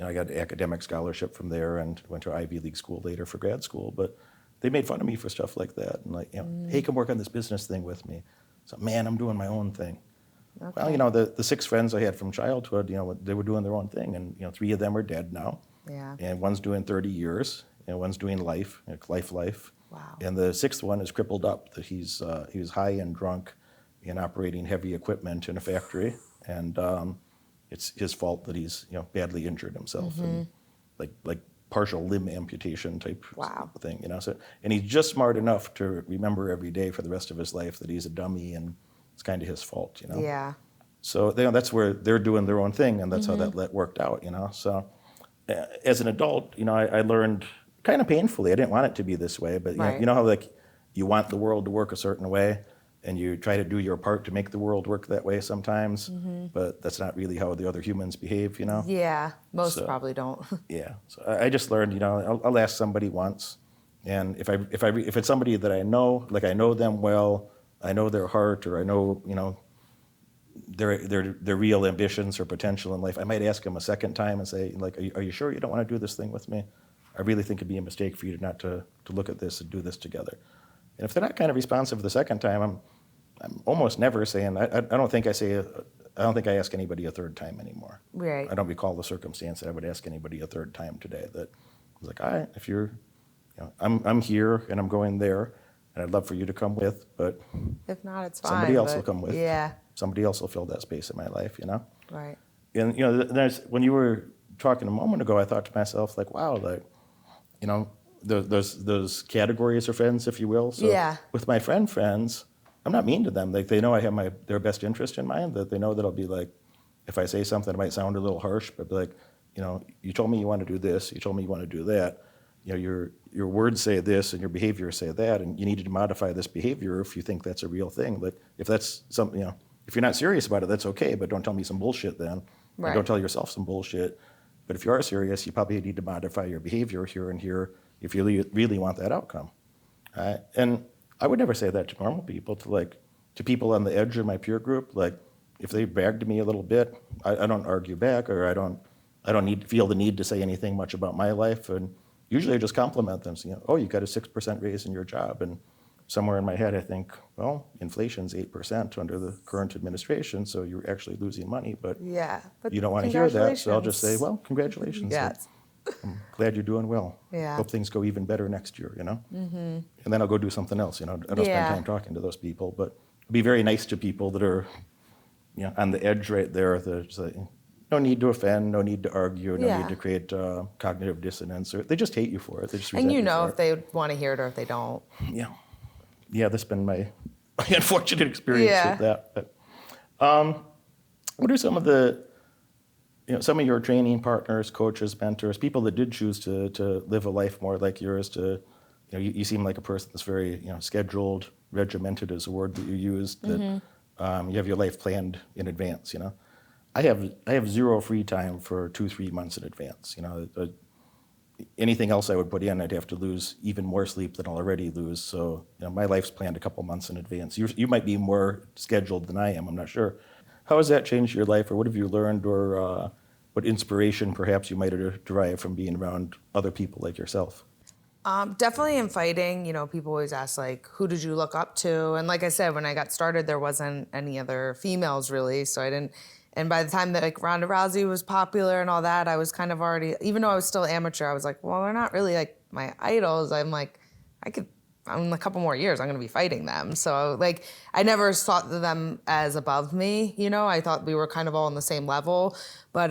I got an academic scholarship from there and went to Ivy League school later for grad school. But they made fun of me for stuff like that, and like, hey, come work on this business thing with me. So, man, I'm doing my own thing. Okay. Well, the 6 friends I had from childhood, they were doing their own thing, and 3 of them are dead now. Yeah. And one's doing 30 years, and one's doing life. Wow. And the sixth one is crippled up, that he was high and drunk and operating heavy equipment in a factory. And it's his fault that he's, badly injured himself and like partial limb amputation type Wow. thing, So, and he's just smart enough to remember every day for the rest of his life that he's a dummy and it's kind of his fault, Yeah. So that's where they're doing their own thing, and that's how that worked out, So as an adult, I learned kind of painfully. I didn't want it to be this way, but Right. you know how like you want the world to work a certain way, and you try to do your part to make the world work that way sometimes, but that's not really how the other humans behave, Yeah. Most So- probably don't. Yeah. So I just learned, I'll ask somebody once, and if it's somebody that I know, like I know them well, I know their heart, or I know, their real ambitions or potential in life, I might ask them a second time and say, like, are you sure you don't want to do this thing with me? I really think it'd be a mistake for you not to look at this and do this together. And if they're not kind of responsive the second time, I'm almost never saying, I don't think I ask anybody a third time anymore. Right. I don't recall the circumstance that I would ask anybody a third time today. That I was like, all right, if you're, I'm here and I'm going there, and I'd love for you to come with, but If not, it's fine. somebody else but will come with. Yeah. Somebody else will fill that space in my life, Right. And when you were talking a moment ago, I thought to myself, like, wow, like, those categories of friends, if you will. So Yeah. with my friends, I'm not mean to them. Like, they know I have their best interest in mind. That they know that I'll be like, if I say something, it might sound a little harsh, but like, you told me you want to do this. You told me you want to do that. Your words say this and your behavior say that, and you need to modify this behavior if you think that's a real thing. Like, if that's something, if you're not serious about it, that's okay, but don't tell me some bullshit then. Right. And don't tell yourself some bullshit. But if you are serious, you probably need to modify your behavior here and here if you really want that outcome. And I would never say that to normal people, to people on the edge of my peer group. Like, if they bragged me a little bit, I don't argue back, or I don't feel the need to say anything much about my life. And usually I just compliment them. So, oh, you got a 6% raise in your job. And somewhere in my head, I think, well, inflation's 8% under the current administration, so you're actually losing money, but Yeah. But you don't want to hear that, so I'll just say, well, congratulations. Yes. I'm glad you're doing well. Yeah. Hope things go even better next year, And then I'll go do something else, I don't spend Yeah. time talking to those people, but be very nice to people that are, on the edge right there. There's no need to offend, no need to argue, no Yeah. need to create cognitive dissonance, or they just hate you for it. They just And resent you for if it. they want to hear it or if they don't. Yeah, that's been my unfortunate experience Yeah. with that. But, what are some of some of your training partners, coaches, mentors, people that did choose to live a life more like yours? You seem like a person that's very scheduled, regimented is a word that you used. That you have your life planned in advance. I have zero free time for 2-3 months in advance. Anything else I would put in, I'd have to lose even more sleep than I'll already lose. So, my life's planned a couple months in advance. You might be more scheduled than I am, I'm not sure. How has that changed your life, or what have you learned, or what inspiration perhaps you might have derived from being around other people like yourself? Definitely in fighting, people always ask, like, who did you look up to? And like I said, when I got started, there wasn't any other females really, so I didn't. And by the time that like Ronda Rousey was popular and all that, I was kind of already, even though I was still amateur, I was like, well, they're not really like my idols. I'm like, in a couple more years, I'm going to be fighting them. So like, I never thought of them as above me. I thought we were kind of all on the same level. But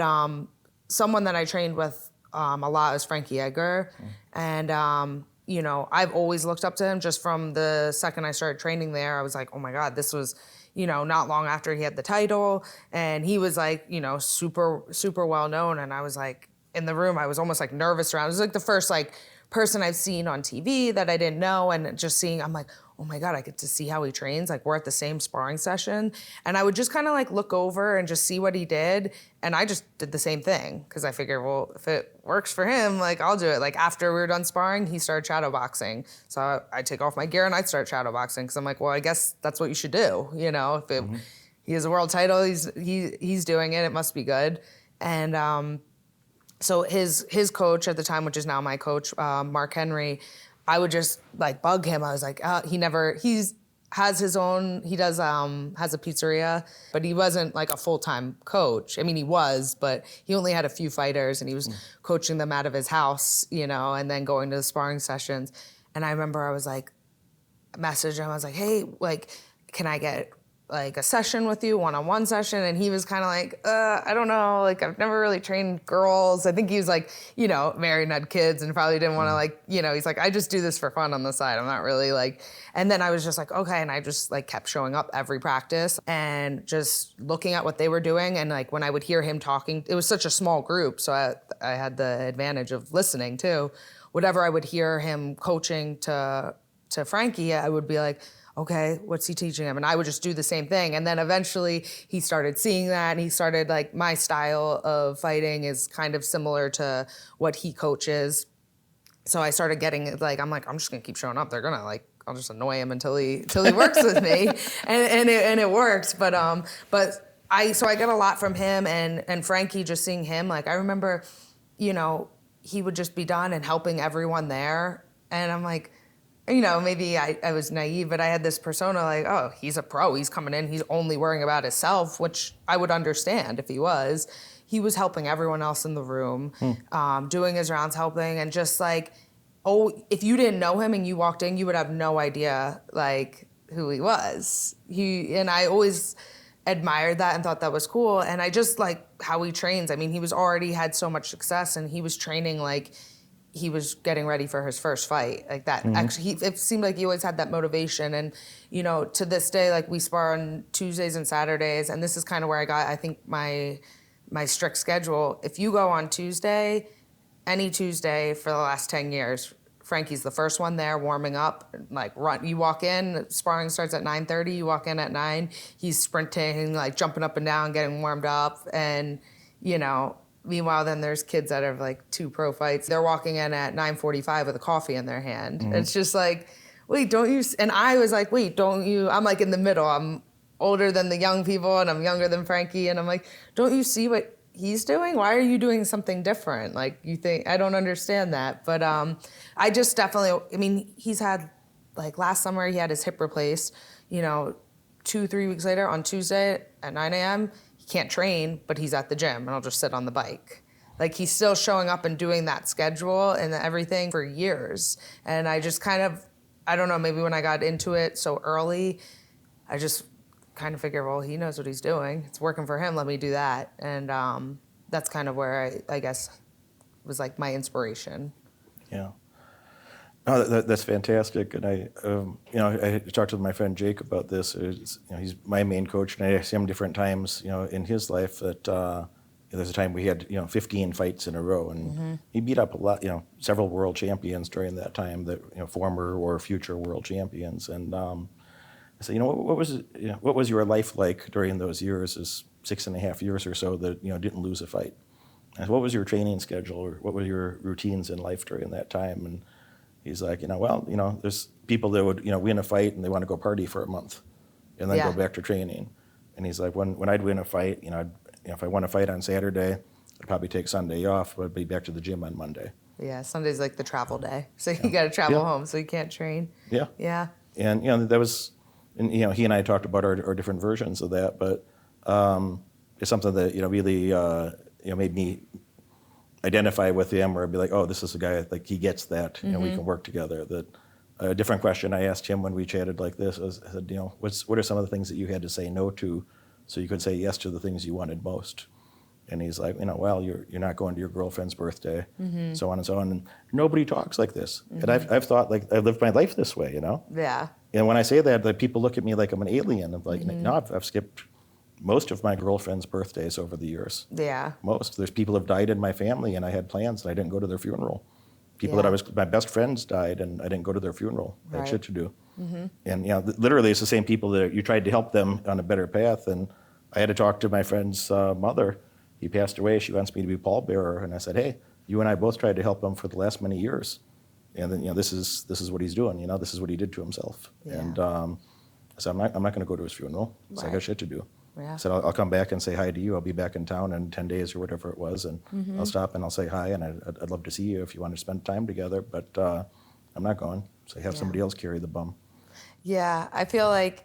someone that I trained with a lot is Frankie Edgar. And, I've always looked up to him just from the second I started training there. I was like, oh my God, this was, not long after he had the title, and he was like, super, super well known. And I was like, in the room, I was almost like nervous around. It was like the first like person I've seen on TV that I didn't know, and just seeing, I'm like, oh my God, I get to see how he trains. Like, we're at the same sparring session. And I would just kind of like look over and just see what he did. And I just did the same thing because I figured, well, if it works for him, like, I'll do it. Like, after we were done sparring, he started shadow boxing. So I take off my gear and I'd start shadow boxing because I'm like, well, I guess that's what you should do. If he has a world title, he's doing it, it must be good. And so his coach at the time, which is now my coach, Mark Henry, I would just like bug him. I was like, has a pizzeria, but he wasn't like a full-time coach. I mean, he was, but he only had a few fighters and he was coaching them out of his house, and then going to the sparring sessions. And I remember I was like, messaged him. I was like, hey, like, can I get like a session with you, one-on-one session? And he was kind of like, I don't know. Like, I've never really trained girls. I think he was like, you know, married and had kids and probably didn't want to like, you know, he's like, I just do this for fun on the side. I'm not really like, and then I was just like, okay. And I just like kept showing up every practice and just looking at what they were doing. And like, when I would hear him talking, it was such a small group. So I had the advantage of listening too. Whatever I would hear him coaching to Frankie, I would be like, okay, what's he teaching him? And I would just do the same thing. And then eventually he started seeing that and he started like, my style of fighting is kind of similar to what he coaches. So I started getting like, I'm just gonna keep showing up. They're gonna like, I'll just annoy him until he works with me. And it works. But I get a lot from him and Frankie, just seeing him. Like I remember, you know, he would just be done and helping everyone there. And I'm like, you know, maybe I was naive, but I had this persona like, oh, he's a pro. He's coming in. He's only worrying about himself, which I would understand if he was. He was helping everyone else in the room, doing his rounds, helping, and just like, oh, if you didn't know him and you walked in, you would have no idea like who he was. And I always admired that and thought that was cool. And I just like how he trains. I mean, he was already had so much success, and he was training like he was getting ready for his first fight like that. Actually, it seemed like he always had that motivation. And, you know, to this day, like we spar on Tuesdays and Saturdays. And this is kind of where I got, I think, my strict schedule. If you go on Tuesday, any Tuesday for the last 10 years, Frankie's the first one there warming up, like run. You walk in, sparring starts at 9:30, you walk in at 9, he's sprinting, like jumping up and down, getting warmed up. And, you know, meanwhile, then there's kids that have like 2 pro fights. They're walking in at 9:45 with a coffee in their hand. It's just like, wait, don't you? And I was like, wait, don't you? I'm like in the middle. I'm older than the young people and I'm younger than Frankie. And I'm like, don't you see what he's doing? Why are you doing something different? Like you think, I don't understand that. But I just definitely, I mean, he's had like last summer, he had his hip replaced, you know, 2-3 weeks later on Tuesday at 9 a.m., he can't train, but he's at the gym and I'll just sit on the bike. Like he's still showing up and doing that schedule and everything for years. And I just kind of, I don't know, maybe when I got into it so early, I just kind of figured, well, he knows what he's doing. It's working for him, let me do that. And that's kind of where I guess was like my inspiration. Yeah. No, that's fantastic. And I talked to my friend Jake about this. He's my main coach, and I asked him different times, in his life that there's a time we had, 15 fights in a row, and he beat up a lot, several world champions during that time, that former or future world champions. And I said, what was your life like during those years, this 6.5 years or so that didn't lose a fight? And what was your training schedule, or what were your routines in life during that time? And he's like, there's people that would, win a fight and they want to go party for a month and then go back to training. And he's like, when I'd win a fight, if I won a fight on Saturday, I'd probably take Sunday off, but I'd be back to the gym on Monday. Yeah, Sunday's like the travel day. So you got to travel home, so you can't train. Yeah. Yeah. And, that was, and, he and I talked about our different versions of that, but it's something that, really, made me identify with him, or be like, oh, this is a guy, like he gets that, we can work together. That a different question I asked him when we chatted like this was, I said, what are some of the things that you had to say no to so you could say yes to the things you wanted most? And he's like, well, you're not going to your girlfriend's birthday, so on and so on. And nobody talks like this. And I've thought, like, I lived my life this way, Yeah. And when I say that, like, people look at me like I'm an alien. I'm like, no, I've skipped most of my girlfriend's birthdays over the years. Yeah. Most. There's people have died in my family, and I had plans, and I didn't go to their funeral. People that my best friends died, and I didn't go to their funeral. I had shit to do. And literally, it's the same people that you tried to help them on a better path. And I had to talk to my friend's mother. He passed away. She wants me to be pallbearer, and I said, hey, you and I both tried to help him for the last many years, and then this is what he's doing. This is what he did to himself. Yeah. And so I'm not going to go to his funeral. So I got shit to do. Yeah. So I'll come back and say hi to you. I'll be back in town in 10 days or whatever it was, and I'll stop and I'll say hi, and I'd love to see you if you want to spend time together, but I'm not going. So have somebody else carry the bum. Yeah, I feel like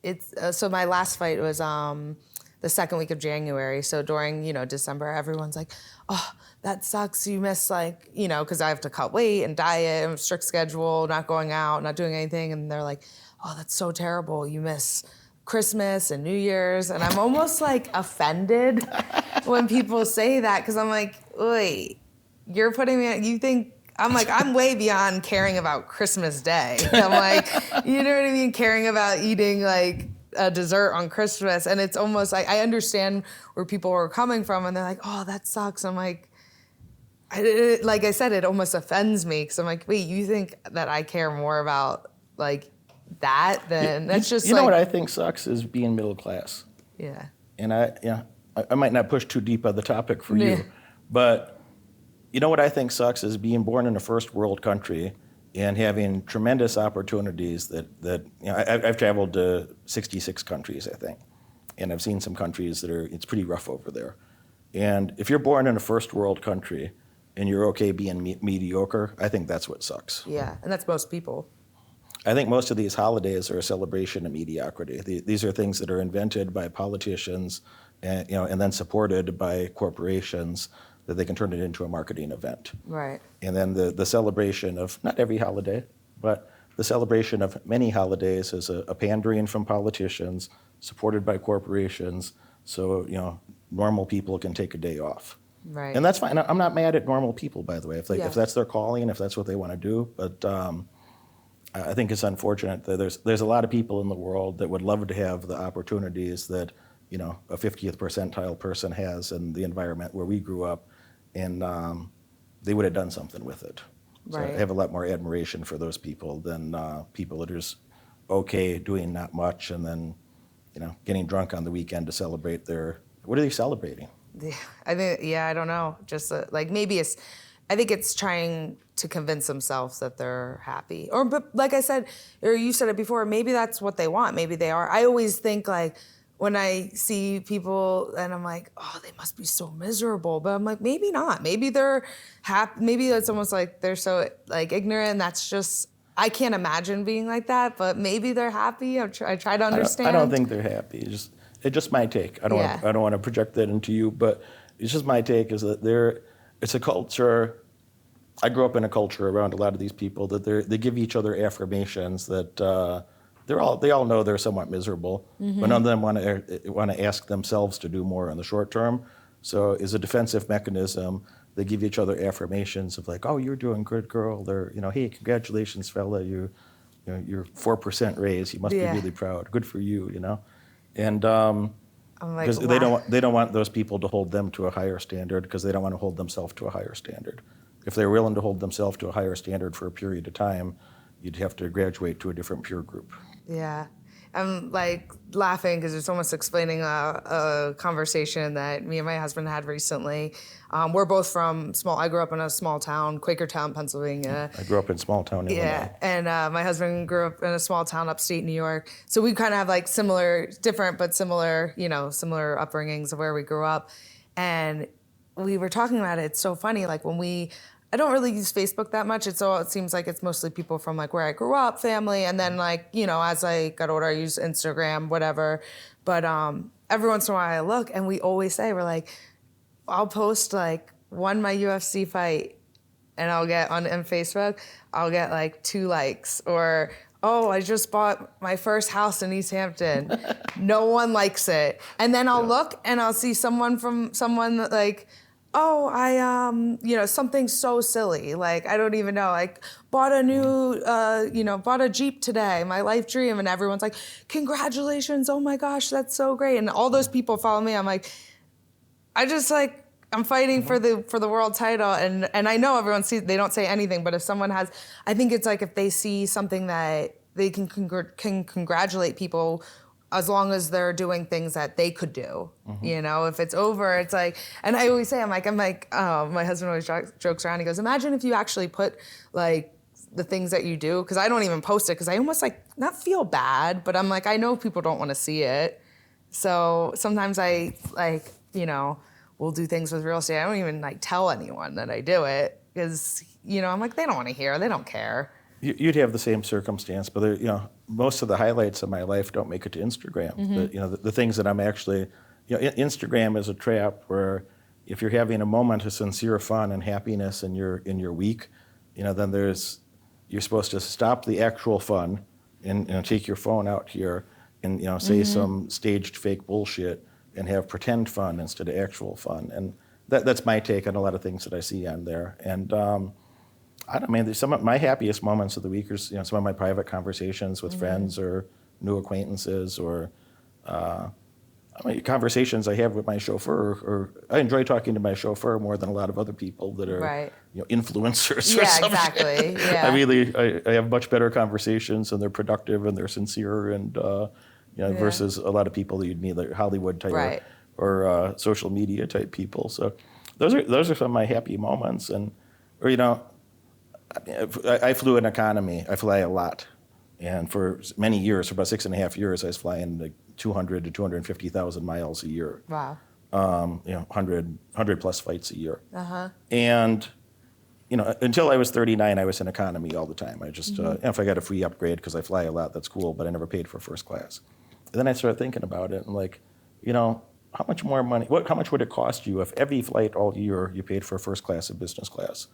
it's, so my last fight was the second week of January. So during, December, everyone's like, oh, that sucks. You miss like, you know, because I have to cut weight and diet and strict schedule, not going out, not doing anything. And they're like, oh, that's so terrible. You miss Christmas and New Year's. And I'm almost like offended when people say that because I'm like, wait, you're putting me, you think, I'm like, I'm way beyond caring about Christmas Day. I'm like, you know what I mean? Caring about eating like a dessert on Christmas. And it's almost like, I understand where people are coming from and they're like, oh, that sucks. I'm like, like I said, it almost offends me because I'm like, wait, you think that I care more about like that than that's just you know what I think sucks is being middle class. Yeah. And I might not push too deep on the topic for Yeah. you, but you know what I think sucks is being born in a first world country and having tremendous opportunities that you know, I've traveled to 66 countries, I think, and I've seen some countries that it's pretty rough over there. And if you're born in a first world country and you're okay being mediocre, I think that's what sucks. Yeah. And that's most people. I think most of these holidays are a celebration of mediocrity. These are things that are invented by politicians, and you know, and then supported by corporations that they can turn it into a marketing event. Right. And then the celebration of not every holiday, but the celebration of many holidays is a pandering from politicians, supported by corporations, so you know normal people can take a day off. Right. And that's fine. I'm not mad at normal people, by the way, if Yeah. that's their calling, if that's what they want to do. But I think it's unfortunate that there's a lot of people in the world that would love to have the opportunities that you know a 50th percentile person has in the environment where we grew up, and they would have done something with it. So Right. I have a lot more admiration for those people than people that are just okay doing not much and then you know getting drunk on the weekend to celebrate their. What are they celebrating? Yeah, I think, yeah, I don't know. Just like maybe I think it's trying to convince themselves that they're happy. But like I said, or you said it before, maybe that's what they want. Maybe they are. I always think like when I see people and I'm like, oh, they must be so miserable. But I'm like, maybe not. Maybe they're happy. Maybe it's almost like they're so like ignorant. And that's just, I can't imagine being like that, but maybe they're happy. I try to understand. I don't think they're happy. It's just my take. I don't want to project that into you, but it's just my take is that it's a culture. I grew up in a culture around a lot of these people that they give each other affirmations that they all know they're somewhat miserable, but none of them want to ask themselves to do more in the short term. So as a defensive mechanism, they give each other affirmations of like, oh, you're doing good, girl. They're hey, congratulations, fella, you're 4% raise. You must be really proud. Good for you, you know. And I'm like, because wow. they don't want those people to hold them to a higher standard because they don't want to hold themselves to a higher standard. If they're willing to hold themselves to a higher standard for a period of time, you'd have to graduate to a different peer group. Yeah. I'm like laughing because it's almost explaining a conversation that me and my husband had recently. We're both I grew up in a small town, Quakertown, Pennsylvania. I grew up in small town Illinois. Yeah, and my husband grew up in a small town upstate New York. So we kind of have like different but similar upbringings of where we grew up. And we were talking about it. It's so funny. Like I don't really use Facebook that much. It seems like it's mostly people from like where I grew up, family, and then like, you know, as I got older, I use Instagram, whatever. But every once in a while I look and we always say, we're like, I'll post like won my UFC fight and I'll get on Facebook, I'll get like 2 likes, or oh, I just bought my first house in East Hampton. No one likes it. And then I'll look and I'll see someone like, oh, I, something so silly. Like, I don't even know, like bought a new, bought a Jeep today, my life dream. And everyone's like, congratulations. Oh my gosh, that's so great. And all those people follow me. I'm like, I'm fighting for the world title. And I know everyone sees, they don't say anything, but if someone has, I think it's like if they see something that they can congratulate people as long as they're doing things that they could do. You know, if it's over, it's like, and I always say, I'm like, my husband always jokes around. He goes, imagine if you actually put like the things that you do, because I don't even post it, because I almost like not feel bad, but I'm like, I know people don't want to see it. So sometimes I like, will do things with real estate. I don't even like tell anyone that I do it because, I'm like, they don't want to hear, they don't care. You'd have the same circumstance, but most of the highlights of my life don't make it to Instagram. The things that I'm actually, Instagram is a trap where, if you're having a moment of sincere fun and happiness in your week, then you're supposed to stop the actual fun and take your phone out here and say some staged fake bullshit and have pretend fun instead of actual fun. And that's my take on a lot of things that I see on there. And I don't mean, some of my happiest moments of the week are some of my private conversations with friends or new acquaintances, or conversations I have with my chauffeur. Or I enjoy talking to my chauffeur more than a lot of other people that are influencers. Yeah, or something. exactly. Yeah. I have much better conversations, and they're productive and they're sincere, and versus a lot of people that you'd meet, like Hollywood type or social media type people. So those are some of my happy moments. And I flew in economy. I fly a lot. And for many years, for about 6.5 years, I was flying like 200 to 250,000 miles a year. Wow. 100 plus flights a year. Uh-huh. And, until I was 39, I was in economy all the time. I just, if I got a free upgrade because I fly a lot, that's cool, but I never paid for first class. And then I started thinking about it, and like, how much more money, how much would it cost you if every flight all year you paid for first class and business class?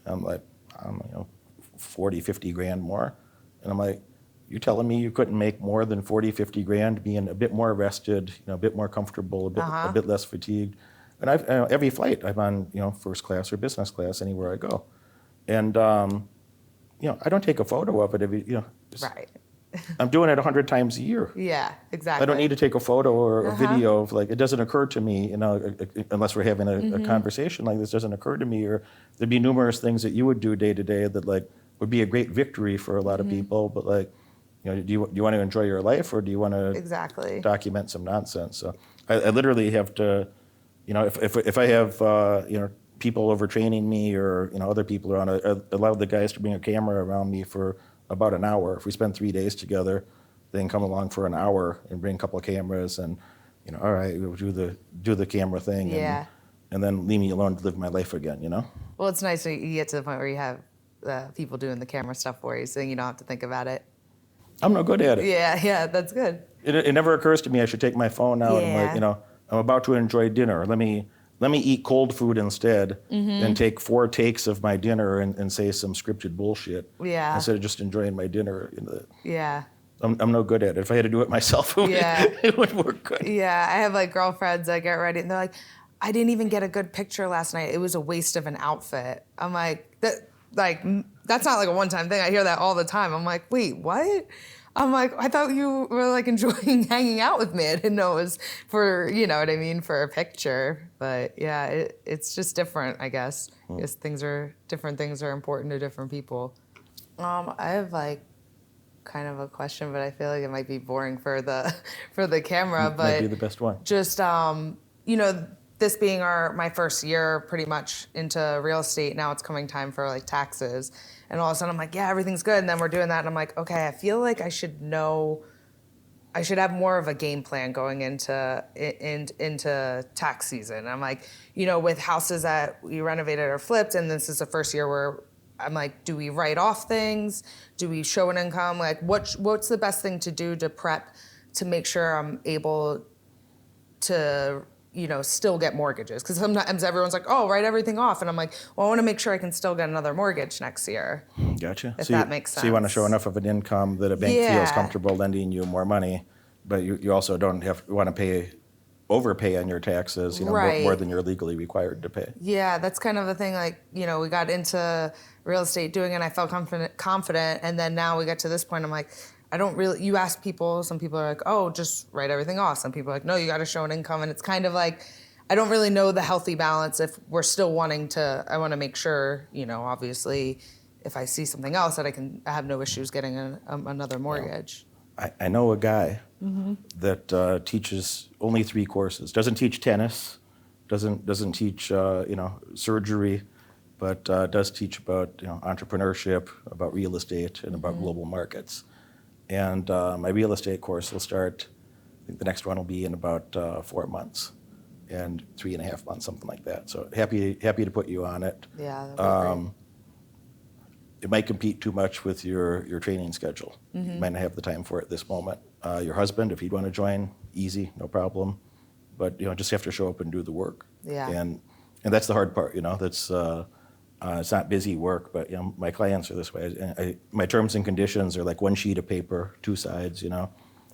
And I'm like, 40, 50 grand more. And I'm like, you're telling me you couldn't make more than 40, 50 grand being a bit more rested, a bit more comfortable, a bit less fatigued. And every flight I'm on, first class or business class anywhere I go. And, I don't take a photo of it every, Right. I'm doing it 100 times a year. Yeah, exactly. I don't need to take a photo or a video of, like, it doesn't occur to me, unless we're having a conversation like this, doesn't occur to me, or there'd be numerous things that you would do day to day that, like, would be a great victory for a lot of people, but, like, do you want to enjoy your life, or do you want to document some nonsense? So I literally have to, if I have people overtraining me, or other people around, I allow the guys to bring a camera around me for about an hour. If we spend 3 days together, they can come along for an hour and bring a couple of cameras, and all right, we'll do the camera thing, and then leave me alone to live my life again. Well, it's nice when you get to the point where you have people doing the camera stuff for you, so you don't have to think about it. I'm no good at it. Yeah, that's good. It never occurs to me I should take my phone out and, like, I'm about to enjoy dinner. Let me eat cold food instead, and take 4 takes of my dinner and say some scripted bullshit instead of just enjoying my dinner. I'm no good at it. If I had to do it myself, it would work good. Yeah, I have like girlfriends that get ready and they're like, I didn't even get a good picture last night. It was a waste of an outfit. I'm like, that's not like a one-time thing. I hear that all the time. I'm like, wait, what? I'm like, I thought you were like enjoying hanging out with me. I didn't know it was for, for a picture. But yeah, it's just different, I guess. I guess different things are important to different people. I have like kind of a question, but I feel like it might be boring for the camera. But might be the best one. Just this being my first year pretty much into real estate, now it's coming time for like taxes. And all of a sudden I'm like, yeah, everything's good. And then we're doing that. And I'm like, okay, I feel like I should have more of a game plan going into tax season. And I'm like, with houses that we renovated or flipped, and this is the first year where I'm like, do we write off things? Do we show an income? Like, what's the best thing to do to prep to make sure I'm able to still get mortgages? Because sometimes everyone's like, oh, write everything off. And I'm like, well, I want to make sure I can still get another mortgage next year. Gotcha. If that makes sense. So you want to show enough of an income that a bank feels comfortable lending you more money, but you also don't want to overpay on your taxes, more than you're legally required to pay. Yeah, that's kind of the thing. Like, we got into real estate doing it, and I felt confident. And then now we get to this point, I'm like, you ask people, some people are like, oh, just write everything off. Some people are like, no, you got to show an income. And it's kind of like, I don't really know the healthy balance if we're still I want to make sure, obviously, if I see something else that I have no issues getting another mortgage. I know a guy that teaches only 3 courses. Doesn't teach tennis, doesn't teach, surgery, but does teach about, entrepreneurship, about real estate, and about global markets. And my real estate course will start, I think the next one will be in about 4 months, and 3.5 months, something like that. So happy to put you on it. Yeah, that'd be great. It might compete too much with your training schedule. You might not have the time for it this moment. Your husband, if he'd want to join, easy, no problem. But just have to show up and do the work. Yeah. And And that's the hard part, that's, it's not busy work, but, my clients are this way. My terms and conditions are like one sheet of paper, two sides, and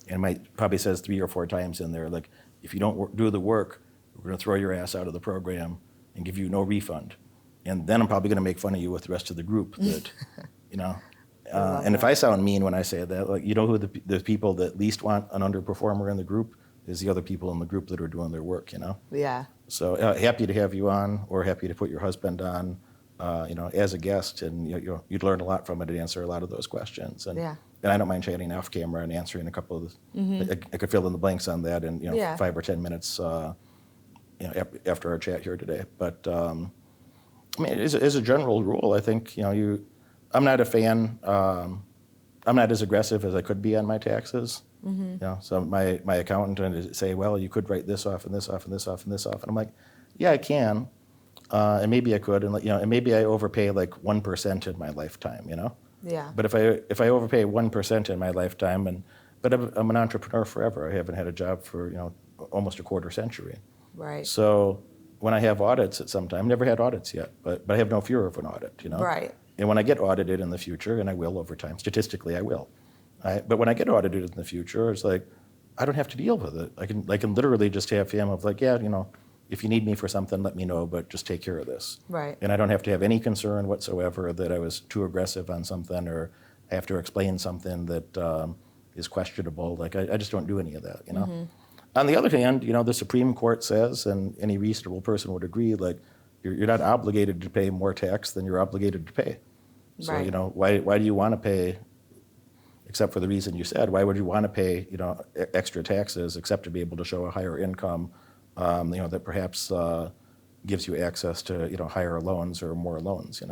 it might probably says 3 or 4 times in there, like, if you don't do the work, we're going to throw your ass out of the program and give you no refund. And then I'm probably going to make fun of you with the rest of the group that, and if I sound mean when I say that, like, who the people that least want an underperformer in the group is the other people in the group that are doing their work, Yeah. So happy to have you on, or happy to put your husband on, as a guest, and you'd learn a lot from it and answer a lot of those questions. And Yeah. and I don't mind chatting off camera and answering a couple of I could fill in the blanks on that in Yeah. 5 or 10 minutes, after our chat here today. But I mean, as a general rule, I think I'm not a fan. I'm not as aggressive as I could be on my taxes. So my accountant would say, well, you could write this off and this off and this off and this off, and I'm like, yeah, I can, and maybe I could, and maybe I overpay like 1% in my lifetime, Yeah. But if I overpay 1% in my lifetime, but I'm an entrepreneur forever. I haven't had a job for almost a quarter century. Right. So when I have audits at some time, never had audits yet, but I have no fear of an audit, Right. And when I get audited in the future, and I will over time, statistically I will. But when I get audited in the future, it's like I don't have to deal with it. I can literally just have him of like, yeah, if you need me for something, let me know, but just take care of this. Right. And I don't have to have any concern whatsoever that I was too aggressive on something, or I have to explain something that is questionable. Like I just don't do any of that, On the other hand, the Supreme Court says, and any reasonable person would agree, like you're not obligated to pay more tax than you're obligated to pay. So, Right. why do you want to pay, except for the reason you said, why would you want to pay, extra taxes except to be able to show a higher income, that perhaps gives you access to, higher loans or more loans,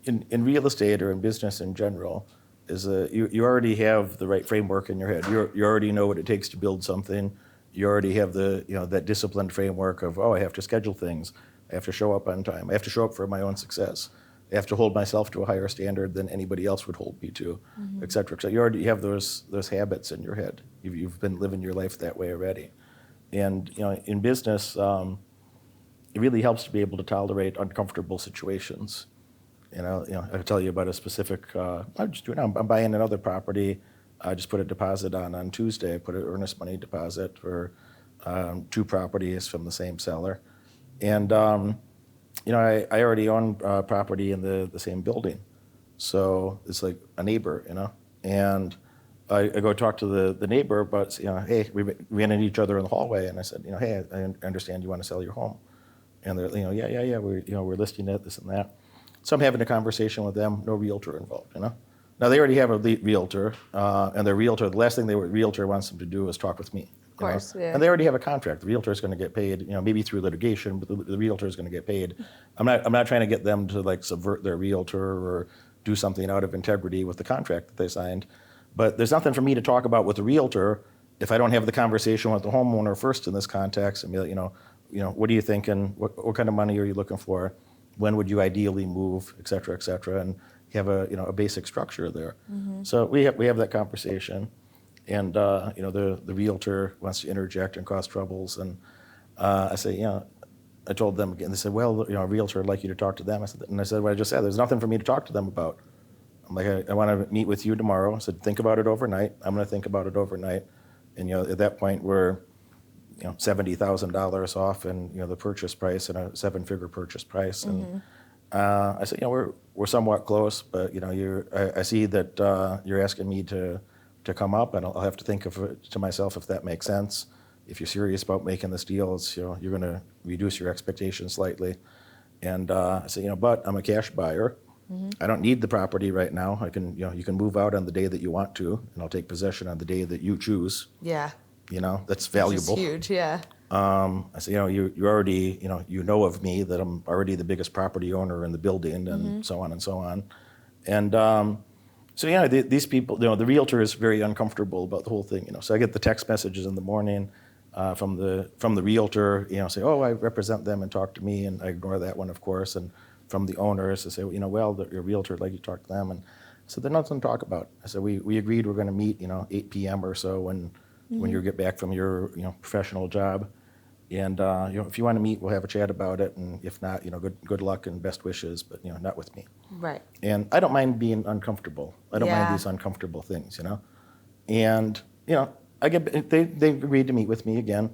In real estate or in business in general, you already have the right framework in your head. You already know what it takes to build something. You already have that disciplined framework of, I have to schedule things. I have to show up on time. I have to show up for my own success. I have to hold myself to a higher standard than anybody else would hold me to, et cetera. So you already have those habits in your head. You've been living your life that way already. And in business, it really helps to be able to tolerate uncomfortable situations. I'll tell you about a specific. I'm buying another property. I just put a deposit on Tuesday. I put an earnest money deposit for 2 properties from the same seller, and I already own property in the same building, so it's like a neighbor, and I go talk to the neighbor about, hey, we ran into each other in the hallway, and I said, hey, I understand you want to sell your home, and they're, yeah, we're listing it, this and that. So I'm having a conversation with them, no realtor involved, Now they already have a realtor, and their realtor, the last thing the realtor wants them to do is talk with me. Of course, yeah. And they already have a contract. The realtor is going to get paid, maybe through litigation, but the realtor is going to get paid. I'm not trying to get them to like subvert their realtor or do something out of integrity with the contract that they signed. But there's nothing for me to talk about with the realtor if I don't have the conversation with the homeowner first in this context and be like, what are you thinking? What kind of money are you looking for? When would you ideally move, et cetera, and have a basic structure there. So we have that conversation, and the realtor wants to interject and cause troubles, and I say, I told them again. They said, well, a realtor would like you to talk to them. I said, what I just said. There's nothing for me to talk to them about. I'm like, I want to meet with you tomorrow. I said, think about it overnight. I'm going to think about it overnight, and at that point we're $70,000 off, and the purchase price, and a 7-figure purchase price, and I said, we're somewhat close, but I see that you're asking me to come up, and I'll have to think of it to myself if that makes sense. If you're serious about making this deal, it's you're going to reduce your expectations slightly, and I said, but I'm a cash buyer. I don't need the property right now. I can you can move out on the day that you want to, and I'll take possession on the day that you choose. Yeah. That's valuable. Which is huge, yeah. I said, you already, of me that I'm already the biggest property owner in the building, and so on and so on. And so these people, the realtor is very uncomfortable about the whole thing, So I get the text messages in the morning from the realtor, say, oh, I represent them and talk to me, and I ignore that one, of course. And from the owners, they say, well, your realtor would like you to talk to them, and so there's nothing to talk about. I said, we agreed we're going to meet, 8 p.m. or so when you get back from your professional job, And if you want to meet, we'll have a chat about it. And if not, good luck and best wishes, but not with me. Right. And I don't mind being uncomfortable. I don't mind Yeah. these uncomfortable things, And they agreed to meet with me again.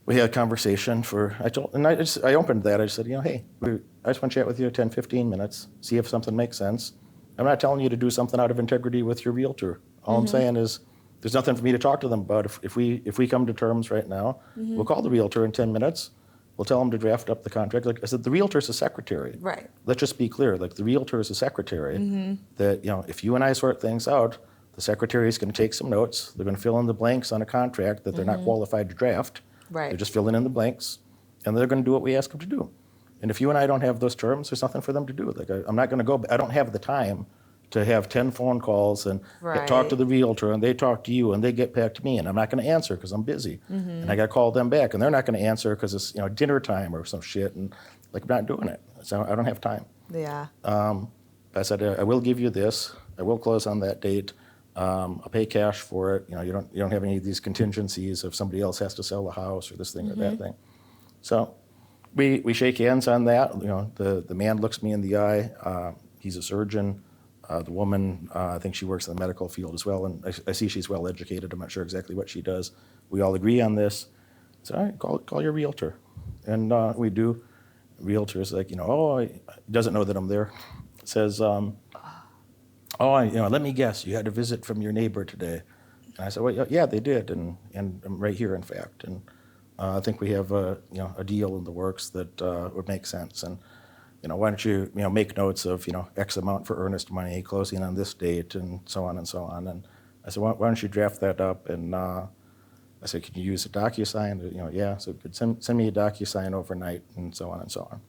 We had a conversation I opened that. I just said, hey, I just want to chat with you 10, 15 minutes, see if something makes sense. I'm not telling you to do something out of integrity with your realtor. All I'm saying is there's nothing for me to talk to them about. If we come to terms right now, we'll call the realtor in 10 minutes. We'll tell them to draft up the contract. Like I said, the realtor is a secretary. Right. Let's just be clear. Like the realtor is a secretary that, if you and I sort things out, the secretary is going to take some notes. They're going to fill in the blanks on a contract that they're not qualified to draft. Right. They're just filling in the blanks, and they're going to do what we ask them to do. And if you and I don't have those terms, there's nothing for them to do. Like I'm not going to go. I don't have the time to have 10 phone calls and talk to the realtor, and they talk to you, and they get back to me, and I'm not going to answer because I'm busy, and I got to call them back, and they're not going to answer because it's dinner time or some shit, and I'm not doing it. So I don't have time. Yeah. I said I will give you this. I will close on that date. I'll pay cash for it. You don't have any of these contingencies if somebody else has to sell the house or this thing or that thing. So we shake hands on that. The man looks me in the eye. He's a surgeon. The woman, I think she works in the medical field as well, and I see she's well educated. I'm not sure exactly what she does. We all agree on this. So all right, call your realtor, and we do. Realtor's like, he doesn't know that I'm there. Says, let me guess, you had a visit from your neighbor today. And I said, well, yeah, they did, and I'm right here, in fact. And I think we have a deal in the works that would make sense. And why don't you make notes of X amount for earnest money, closing on this date, and so on and so on. And I said, why don't you draft that up? And I said, can you use a DocuSign? Yeah, so send me a DocuSign overnight, and so on and so on.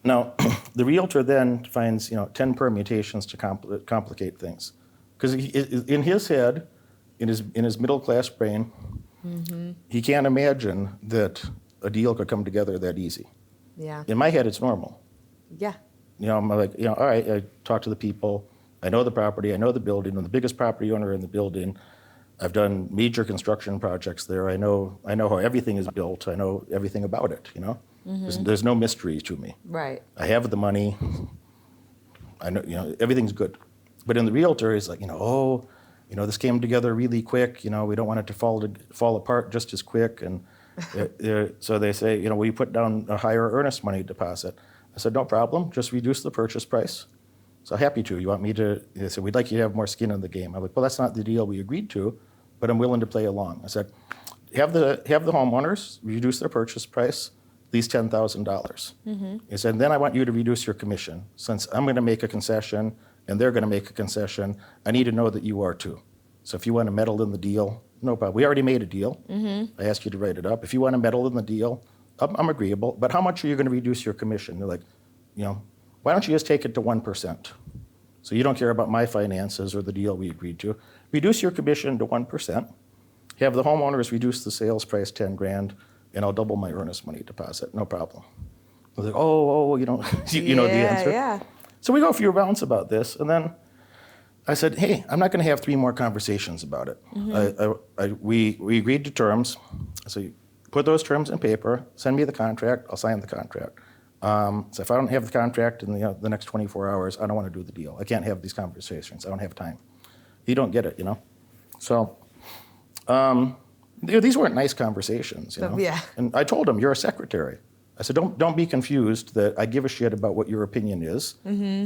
Now, the realtor then finds 10 permutations to complicate things, because in his head, in his middle class brain, he can't imagine that a deal could come together that easy. Yeah. In my head, it's normal. Yeah. I'm like, all right. I talk to the people. I know the property. I know the building. I'm the biggest property owner in the building. I've done major construction projects there. I know how everything is built. I know everything about it. There's no mystery to me. Right. I have the money. I know, everything's good. But in the realtor, he's like, this came together really quick. We don't want it to fall apart just as quick. And so they say, will you put down a higher earnest money deposit? I said, no problem. Just reduce the purchase price. So happy to. You want me to? They said, we'd like you to have more skin in the game. I'm like, well, that's not the deal we agreed to, but I'm willing to play along. I said, have the homeowners reduce their purchase price, at least $10,000. He said, then I want you to reduce your commission. Since I'm going to make a concession and they're going to make a concession, I need to know that you are too. So if you want to meddle in the deal, no problem. We already made a deal. I asked you to write it up. If you want to meddle in the deal, I'm agreeable. But how much are you going to reduce your commission? They're like, why don't you just take it to 1%? So you don't care about my finances or the deal we agreed to. Reduce your commission to 1%. Have the homeowners reduce the sales price $10,000, and I'll double my earnest money deposit. No problem. I was like, you know the answer. Yeah. So we go a few rounds about this, and then I said, hey, I'm not going to have 3 more conversations about it. We agreed to terms. So you put those terms in paper, send me the contract, I'll sign the contract. So if I don't have the contract in the next 24 hours, I don't want to do the deal. I can't have these conversations. I don't have time. You don't get it, So these weren't nice conversations, Yeah. And I told him, you're a secretary. I said, don't be confused that I give a shit about what your opinion is.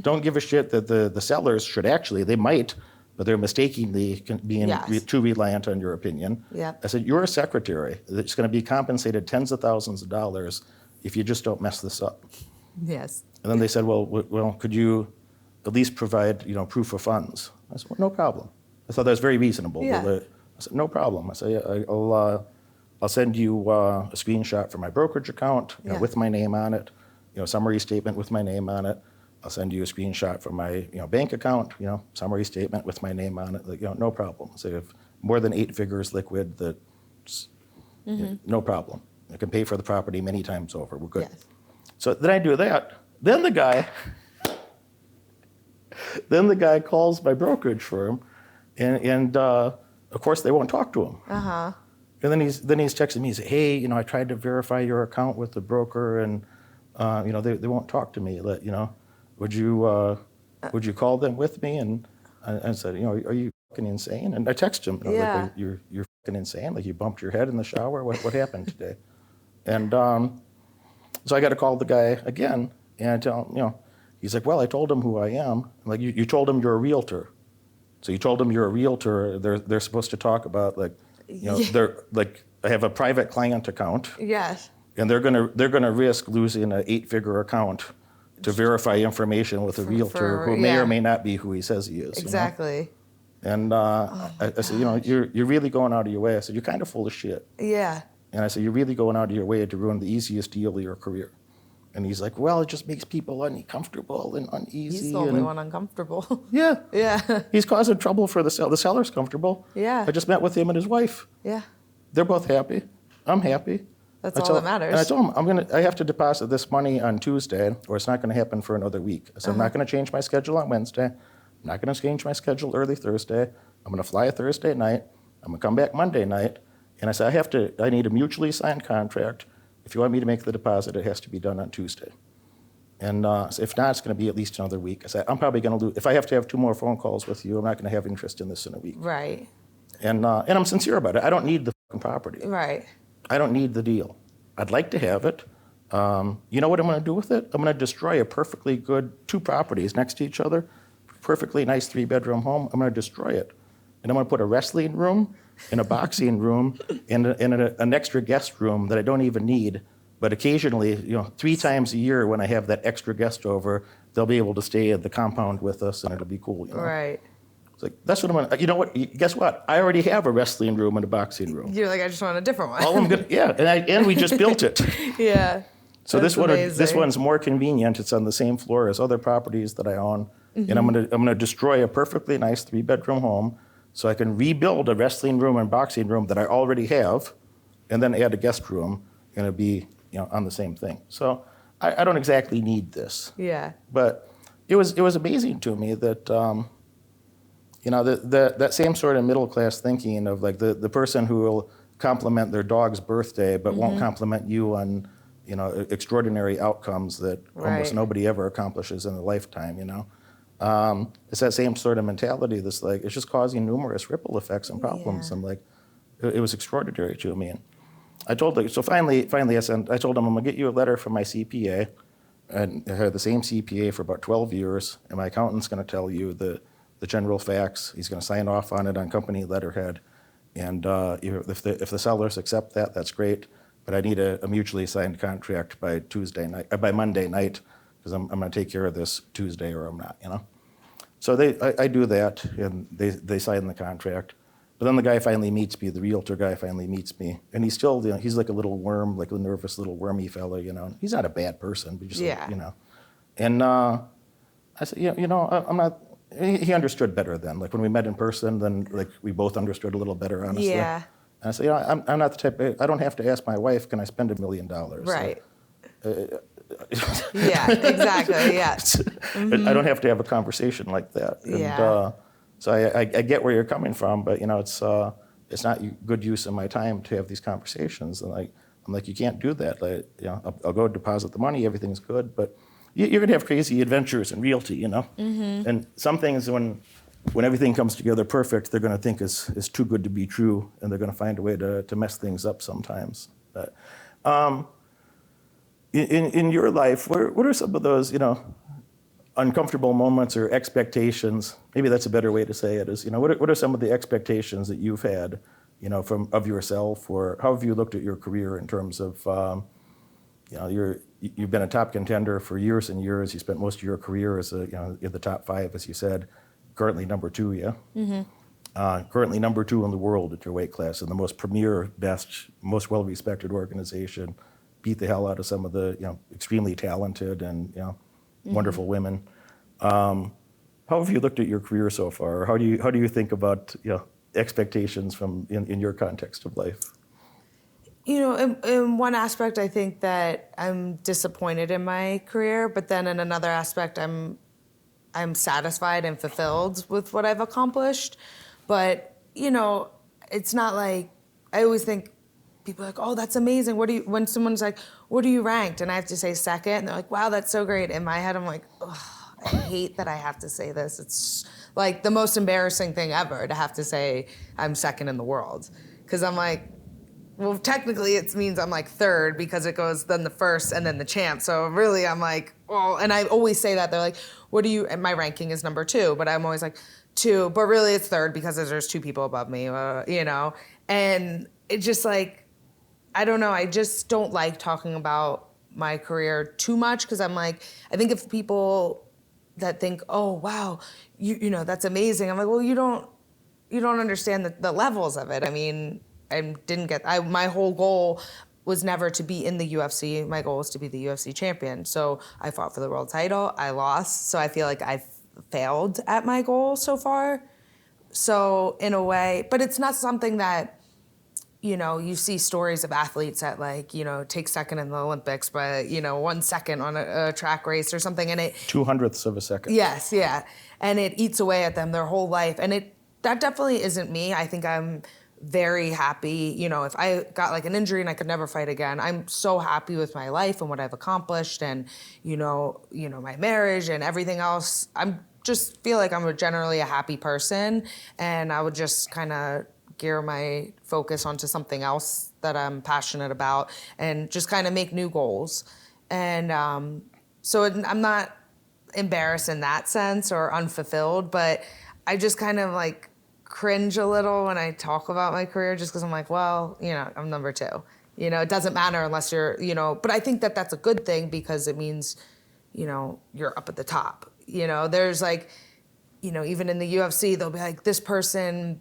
Don't give a shit that the sellers should they might, but they're mistakenly being too reliant on your opinion. Yep. I said, you're a secretary that's going to be compensated tens of thousands of dollars if you just don't mess this up. Yes. And then they said, well, could you at least provide, proof of funds? I said, well, no problem. I thought that was very reasonable. Yeah. I said, no problem. I said, I'll send you a screenshot from my brokerage account with my name on it, summary statement with my name on it. I'll send you a screenshot from my bank account, summary statement with my name on it. No problem. So if more than 8 figures liquid, no problem. I can pay for the property many times over. We're good. Yes. So then I do that. Then the guy calls my brokerage firm, and of course they won't talk to him. And then he's texting me. He's like, hey, I tried to verify your account with the broker, and they won't talk to me. Would you call them with me? And I said, are you fucking insane? And I texted him. Yeah. Like, you're fucking insane. Like, you bumped your head in the shower. What happened today? And so I got to call the guy again, and I tell him, he's like, well, I told him who I am. I'm like, you told him you're a realtor. So you told them you're a realtor. They're supposed to talk about they're like, I have a private client account. Yes. And they're gonna risk losing an 8-figure account to verify information with a realtor who may or may not be who he says he is. Exactly. And I said, you're really going out of your way. I said, you're kind of full of shit. Yeah. And I said, you're really going out of your way to ruin the easiest deal of your career. And he's like, well, it just makes people uncomfortable and uneasy. He's the only one uncomfortable. Yeah. Yeah. He's causing trouble for the seller. The seller's comfortable. Yeah. I just met with him and his wife. Yeah. They're both happy. I'm happy. That's all that matters. And I told him, I have to deposit this money on Tuesday, or it's not going to happen for another week. I said, I'm not going to change my schedule on Wednesday. I'm not going to change my schedule early Thursday. I'm going to fly a Thursday night. I'm going to come back Monday night. And I said, I need a mutually signed contract. If you want me to make the deposit, it has to be done on Tuesday. And so if not, it's going to be at least another week. I said, I'm probably going to lose. If I have to have 2 more phone calls with you, I'm not going to have interest in this in a week. Right. And I'm sincere about it. I don't need the fucking property. Right. I don't need the deal. I'd like to have it. You know what I'm going to do with it? I'm going to destroy a perfectly good 2 properties next to each other, perfectly nice 3-bedroom home. I'm going to destroy it. And I'm going to put a wrestling room and a boxing room and an extra guest room that I don't even need. But occasionally, 3 times a year when I have that extra guest over, they'll be able to stay at the compound with us, and it'll be cool. Right. It's like, that's what I'm going to, you know what, guess what? I already have a wrestling room and a boxing room. You're like, I just want a different one. All I'm gonna, yeah, and we just built it. Yeah. So this amazing. one's more convenient. It's on the same floor as other properties that I own, and I'm gonna destroy a perfectly nice 3-bedroom home, so I can rebuild a wrestling room and boxing room that I already have, and then add a guest room, and it'll be on the same thing. So I don't exactly need this. Yeah. But it was amazing to me that that same sort of middle class thinking of like the person who will compliment their dog's birthday but won't compliment you on extraordinary outcomes that almost nobody ever accomplishes in a lifetime. It's that same sort of mentality that's like it's just causing numerous ripple effects and problems. Yeah. And like it was extraordinary to me. And I told her, so finally I told him I'm gonna get you a letter from my CPA, and I had the same CPA for about 12 years, and my accountant's gonna tell you the general facts. He's gonna sign off on it on company letterhead, and if the sellers accept that, that's great. But I need a mutually signed contract by by Monday night, because I'm gonna take care of this Tuesday or I'm not. So I do that, and they sign the contract. But then the guy finally meets me, the realtor guy finally meets me, and he's still, he's like a little worm, like a nervous little wormy fella, He's not a bad person, but just, And I said, I'm not, he understood better then. Like when we met in person, then like we both understood a little better, honestly. Yeah. And I said, I'm not the type, I don't have to ask my wife, can I spend $1 million? Right. Yeah, exactly, yeah. I don't have to have a conversation like that. And, so I get where you're coming from, but it's not good use of my time to have these conversations. And I'm like, you can't do that. Like, I'll go deposit the money, everything's good, but you're gonna have crazy adventures in realty, And some things when everything comes together perfect, they're gonna think is too good to be true, and they're gonna find a way to mess things up sometimes. But in your life, what are some of those, uncomfortable moments or expectations? Maybe that's a better way to say it. Is what are some of the expectations that you've had, of yourself, or how have you looked at your career in terms of, you've been a top contender for years and years. You spent most of your career as in the top 5, as you said. Currently number 2, yeah. Mm-hmm. Currently number 2 in the world at your weight class, in the most premier, best, most well-respected organization. Beat the hell out of some of the extremely talented and wonderful women. How have you looked at your career so far? How do you think about expectations from in your context of life? In one aspect, I think that I'm disappointed in my career, but then in another aspect, I'm satisfied and fulfilled with what I've accomplished. But it's not like I always think people are like, oh, that's amazing. When someone's like, what are you ranked? And I have to say second, and they're like, wow, that's so great. In my head, I'm like, oh, I hate that I have to say this. It's like the most embarrassing thing ever to have to say I'm second in the world. Because I'm like, well, technically it means I'm like third because it goes then the first and then the champ. So really I'm like, well, and I always say that. They're like, and my ranking is number 2, but I'm always like 2, but really it's third because there's 2 people above me, and it just like, I don't know. I just don't like talking about my career too much because I'm like, I think if people that think, oh, wow, that's amazing. I'm like, well, you don't understand the levels of it. I mean, my whole goal was never to be in the UFC. My goal was to be the UFC champion. So I fought for the world title. I lost. So I feel like I've failed at my goal so far. So in a way, but it's not something that, you see stories of athletes that take second in the Olympics, but 1 second on a track race or something. And it 200ths of a second. Yes, yeah. And it eats away at them their whole life. And that definitely isn't me. I think I'm very happy. If I got like an injury and I could never fight again, I'm so happy with my life and what I've accomplished and, my marriage and everything else. Just feel like I'm generally a happy person, and I would just kind of gear my focus onto something else that I'm passionate about and just kind of make new goals. And so I'm not embarrassed in that sense or unfulfilled, but I just kind of like cringe a little when I talk about my career just because I'm like, well, I'm number 2. It doesn't matter unless you're, but I think that that's a good thing because it means, you're up at the top. There's like, even in the UFC, they'll be like, this person,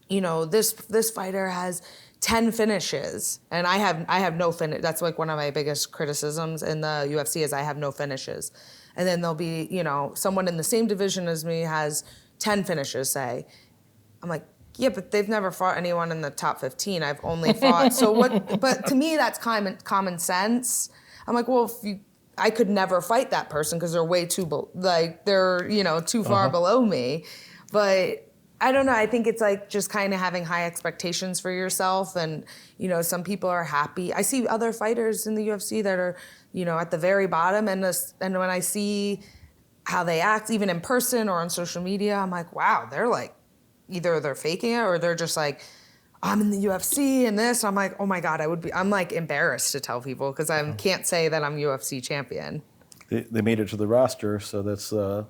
this fighter has 10 finishes and I have no finish. That's like one of my biggest criticisms in the UFC is I have no finishes. And then there'll be, someone in the same division as me has 10 finishes, say. I'm like, yeah, but they've never fought anyone in the top 15. I've only fought. So what? But to me, that's common sense. I'm like, well, I could never fight that person because they're way too, they're, too far below me. But I don't know. I think it's like just kind of having high expectations for yourself. And, some people are happy. I see other fighters in the UFC that are, at the very bottom. And when I see how they act, even in person or on social media, I'm like, wow, they're like, either they're faking it or they're just like, I'm in the UFC and this. I'm like, oh my God, I'm like embarrassed to tell people because I can't say that I'm UFC champion. They made it to the roster, so that's the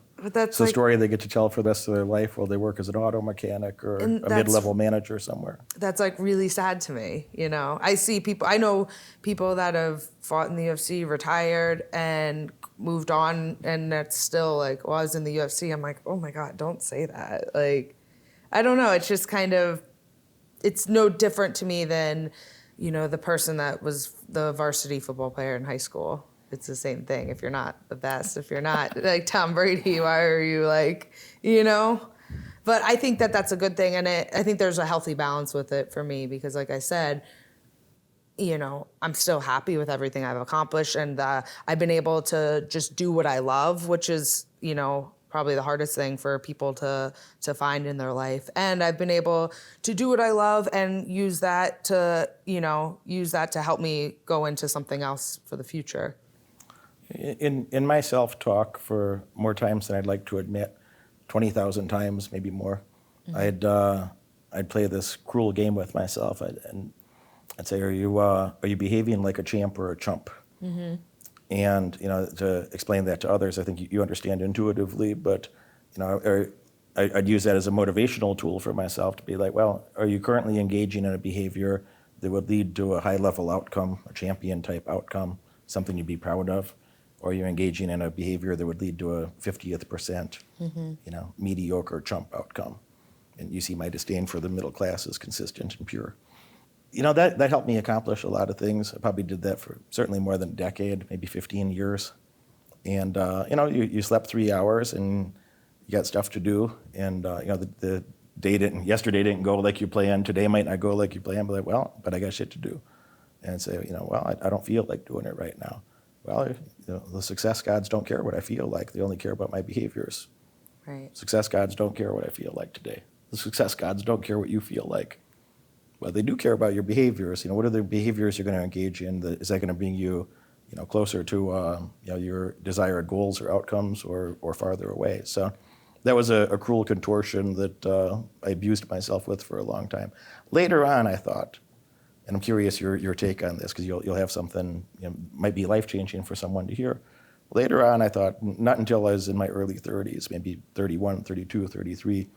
story they get to tell for the rest of their life while they work as an auto mechanic or a mid-level manager somewhere. That's like really sad to me, I know people that have fought in the UFC, retired, and moved on, and that's still like, well, I was in the UFC. I'm like, oh my God, don't say that. Like, I don't know. It's just kind of, it's no different to me than, the person that was the varsity football player in high school. It's the same thing. If you're not the best, if you're not like Tom Brady, why are you like, But I think that that's a good thing. And I think there's a healthy balance with it for me because like I said, I'm still happy with everything I've accomplished. And I've been able to just do what I love, which is, probably the hardest thing for people to find in their life. And I've been able to do what I love and use that to help me go into something else for the future. In my self-talk, for more times than I'd like to admit, 20,000 times, maybe more, I'd play this cruel game with myself. I'd say, are you behaving like a champ or a chump? Mm-hmm. And to explain that to others, I think you understand intuitively, but I'd use that as a motivational tool for myself to be like, well, are you currently engaging in a behavior that would lead to a high-level outcome, a champion-type outcome, something you'd be proud of? Or are you engaging in a behavior that would lead to a 50th percent, mediocre chump outcome? And you see my disdain for the middle class is consistent and pure. That helped me accomplish a lot of things. I probably did that for certainly more than a decade, maybe 15 years. And, you slept 3 hours and you got stuff to do. And, the yesterday didn't go like you planned. Today might not go like you planned, but I got shit to do. And say, I don't feel like doing it right now. Well, the success gods don't care what I feel like. They only care about my behaviors. Right. Success gods don't care what I feel like today. The success gods don't care what you feel like. Well, they do care about your behaviors. What are the behaviors you're going to engage in? Is that going to bring you, closer to your desired goals or outcomes, or farther away? So that was a cruel contortion that I abused myself with for a long time. Later on, I thought, and I'm curious your take on this, because you'll have something might be life changing for someone to hear. Later on, I thought, not until I was in my early 30s, maybe 31, 32, 33,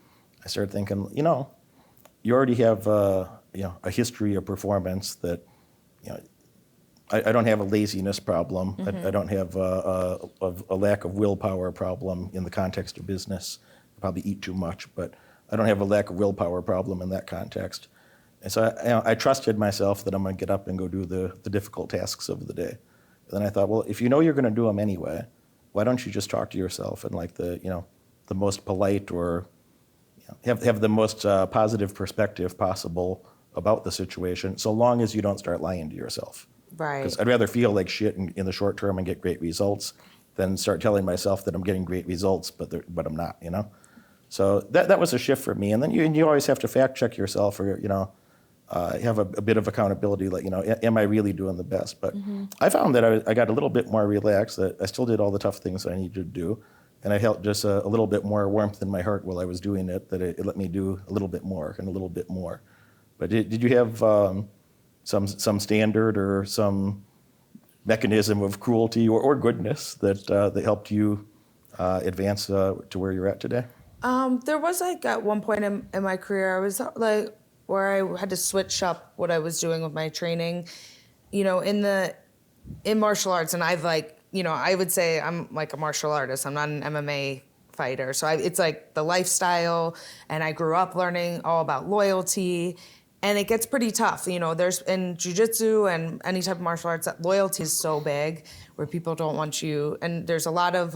I started thinking, you already have a history of performance that, I don't have a laziness problem. I don't have a lack of willpower problem in the context of business. I probably eat too much, but I don't have a lack of willpower problem in that context. And so I trusted myself that I'm going to get up and go do the difficult tasks of the day. And then I thought, well, if you know you're going to do them anyway, why don't you just talk to yourself in like the most polite, or have the most positive perspective possible about the situation, so long as you don't start lying to yourself. Right. Because I'd rather feel like shit in the short term and get great results than start telling myself that I'm getting great results, but I'm not. So that was a shift for me. And then you always have to fact check yourself, or have a bit of accountability. Like am I really doing the best? But I found that I got a little bit more relaxed. That I still did all the tough things that I needed to do, and I felt just a little bit more warmth in my heart while I was doing it. That it let me do a little bit more and a little bit more. But did you have some standard or some mechanism of cruelty or goodness that helped you advance to where you're at today? There was like at one point in my career, I was like where I had to switch up what I was doing with my training, in martial arts. And I've I would say I'm like a martial artist. I'm not an MMA fighter. So it's like the lifestyle, and I grew up learning all about loyalty. And it gets pretty tough. There's in jiu-jitsu and any type of martial arts, that loyalty is so big where people don't want you. And there's a lot of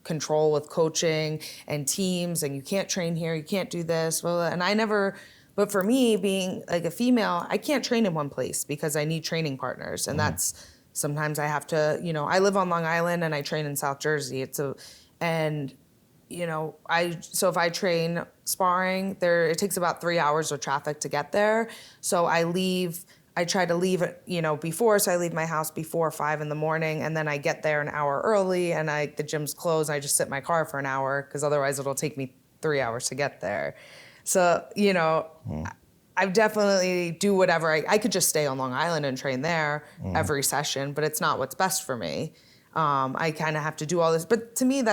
control with coaching and teams, and you can't train here, you can't do this. But for me, being like a female, I can't train in one place because I need training partners. And that's, sometimes I have to, I live on Long Island and I train in South Jersey. So if I train sparring there, it takes about 3 hours of traffic to get there. So I try to leave, before, so I leave my house before 5 a.m, and then I get there an hour early, and the gym's closed, and I just sit in my car for an hour, because otherwise it'll take me 3 hours to get there. So, I definitely do whatever. I could just stay on Long Island and train there every session, but it's not what's best for me. I kind of have to do all this. But to me,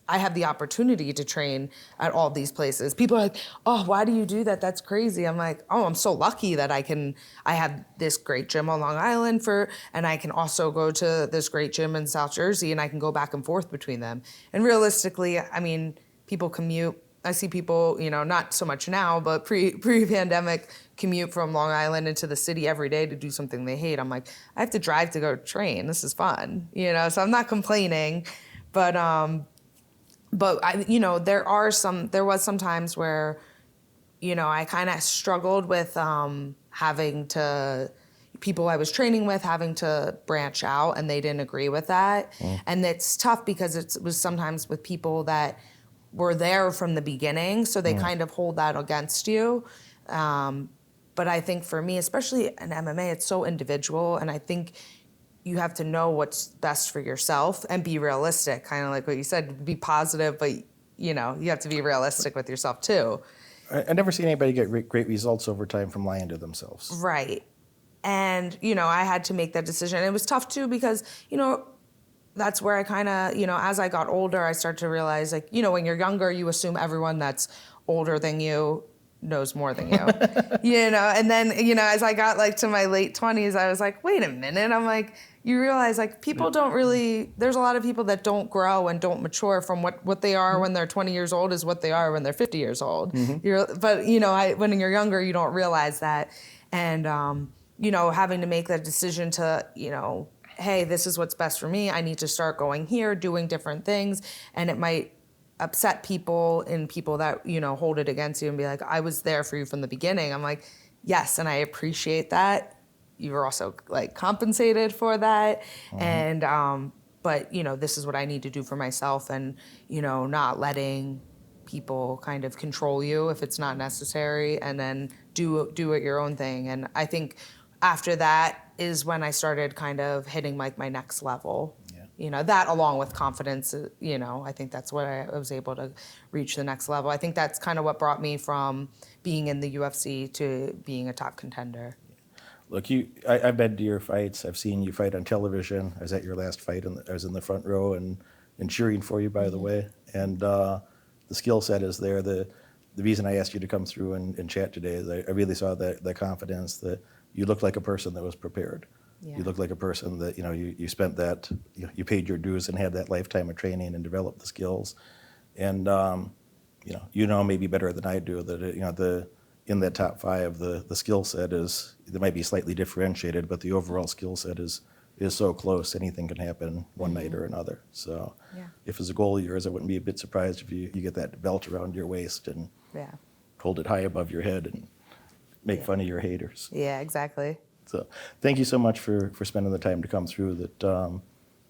I have the opportunity to train at all these places. People are like, oh, why do you do that? That's crazy. I'm like, oh, I'm so lucky that I have this great gym on Long Island and I can also go to this great gym in South Jersey, and I can go back and forth between them. And realistically, I mean, people commute. I see people, not so much now, but pre-pandemic, commute from Long Island into the city every day to do something they hate. I'm like, I have to drive to go train. This is fun, so I'm not complaining. But I, there was some times where, I kind of struggled with people I was training with having to branch out, and they didn't agree with that. And it's tough because it was sometimes with people that were there from the beginning, so they kind of hold that against you. But I think for me, especially in MMA, it's so individual, and I think you have to know what's best for yourself and be realistic, kind of like what you said, be positive, but you have to be realistic with yourself too. I never seen anybody get great results over time from lying to themselves. Right. And, I had to make that decision. It was tough too because, that's where I kind of, as I got older, I started to realize, like, when you're younger, you assume everyone that's older than you knows more than you, and then, as I got like to my late 20s, I was like, wait a minute. I'm like, you realize like people don't really, there's a lot of people that don't grow and don't mature from what they are when they're 20 years old is what they are when they're 50 years old. But, when you're younger, you don't realize that. And, having to make that decision to, hey, this is what's best for me. I need to start going here, doing different things. And it might upset people that, hold it against you and be like, I was there for you from the beginning. I'm like, yes, and I appreciate that. You were also like compensated for that. And, but, this is what I need to do for myself, and, not letting people kind of control you if it's not necessary, and then do it your own thing. And I think after that is when I started kind of hitting like my next level. That along with confidence, I think that's what I was able to reach the next level. I think that's kind of what brought me from being in the UFC to being a top contender. Look, I've been to your fights. I've seen you fight on television. I was at your last fight, and I was in the front row and cheering for you, by the way. And the skill set is there. The reason I asked you to come through and chat today is I really saw the confidence that you looked like a person that was prepared. Yeah. You look like a person that, you spent that, you paid your dues and had that lifetime of training and developed the skills. And, maybe better than I do that, in that top five, the skill set they might be slightly differentiated, but the overall skill set is so close, anything can happen one night or another. So if it's a goal of yours, I wouldn't be a bit surprised if you get that belt around your waist and hold it high above your head and make fun of your haters. Yeah, exactly. So thank you so much for spending the time to come through. That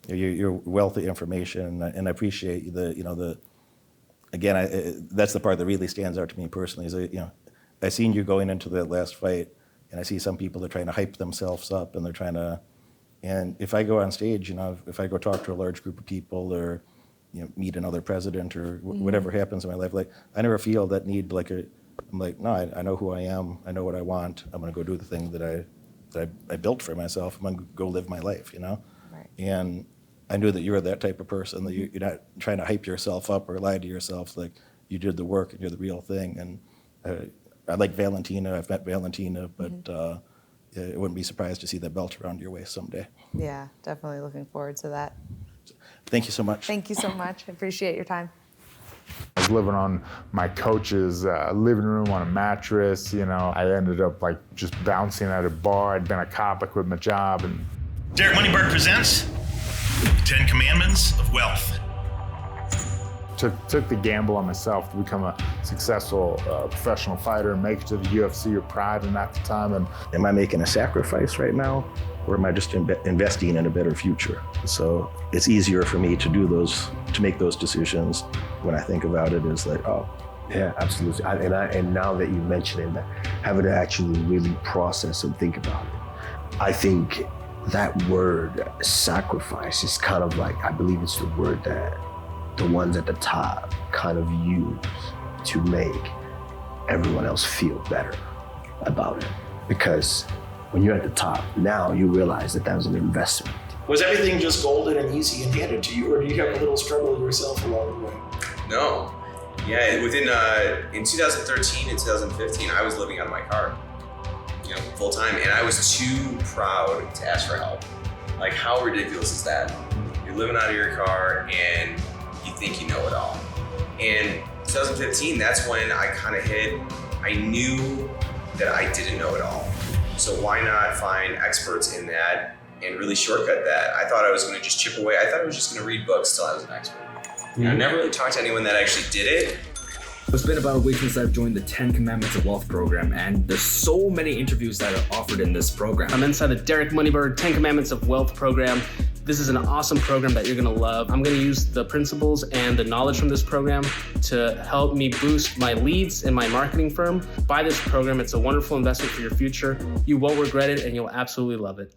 your wealth of information, and I appreciate that's the part that really stands out to me personally. Is I seen you going into that last fight, and I see some people that are trying to hype themselves up, and they're trying to. And if I go on stage, if I go talk to a large group of people, or meet another president, or whatever happens in my life, like I never feel that need. I'm like, no, I know who I am. I know what I want. I'm going to go do the thing that I built for myself. I'm going to go live my life, Right. And I knew that you were that type of person, that you're not trying to hype yourself up or lie to yourself. Like, you did the work and you're the real thing. And I like Valentina. I've met Valentina, but I wouldn't be surprised to see that belt around your waist someday. Yeah, definitely looking forward to that. Thank you so much. Thank you so much. I appreciate your time. I was living on my coach's living room on a mattress. I ended up just bouncing at a bar. I'd been a cop. I quit my job. And Derek Moneyberg presents 10 Commandments of Wealth. took the gamble on myself to become a successful professional fighter and make it to the UFC or Pride. And at the time, and am I making a sacrifice right now, or am I just investing in a better future? So it's easier for me to make those decisions when I think about it as like, oh. Yeah, absolutely. And now that you mention it, having to actually really process and think about it, I think that word sacrifice is kind of like, I believe it's the word that the ones at the top kind of use to make everyone else feel better about it. Because when you're at the top, now you realize that was an investment. Was everything just golden and easy and handed to you, or do you have a little struggle yourself along the way? No. Yeah, in 2013 and 2015, I was living out of my car, full time, and I was too proud to ask for help. Like, how ridiculous is that? You're living out of your car and you think you know it all. And 2015, that's when I kind of I knew that I didn't know it all. So why not find experts in that and really shortcut that? I thought I was going to just chip away. I thought I was just going to read books till I was an expert. I never really talked to anyone that actually did it. It's been about a week since I've joined the 10 Commandments of Wealth program, and there's so many interviews that are offered in this program. I'm inside the Derek Moneyberg 10 Commandments of Wealth program. This is an awesome program that you're gonna love. I'm gonna use the principles and the knowledge from this program to help me boost my leads in my marketing firm. Buy this program, it's a wonderful investment for your future. You won't regret it, and you'll absolutely love it.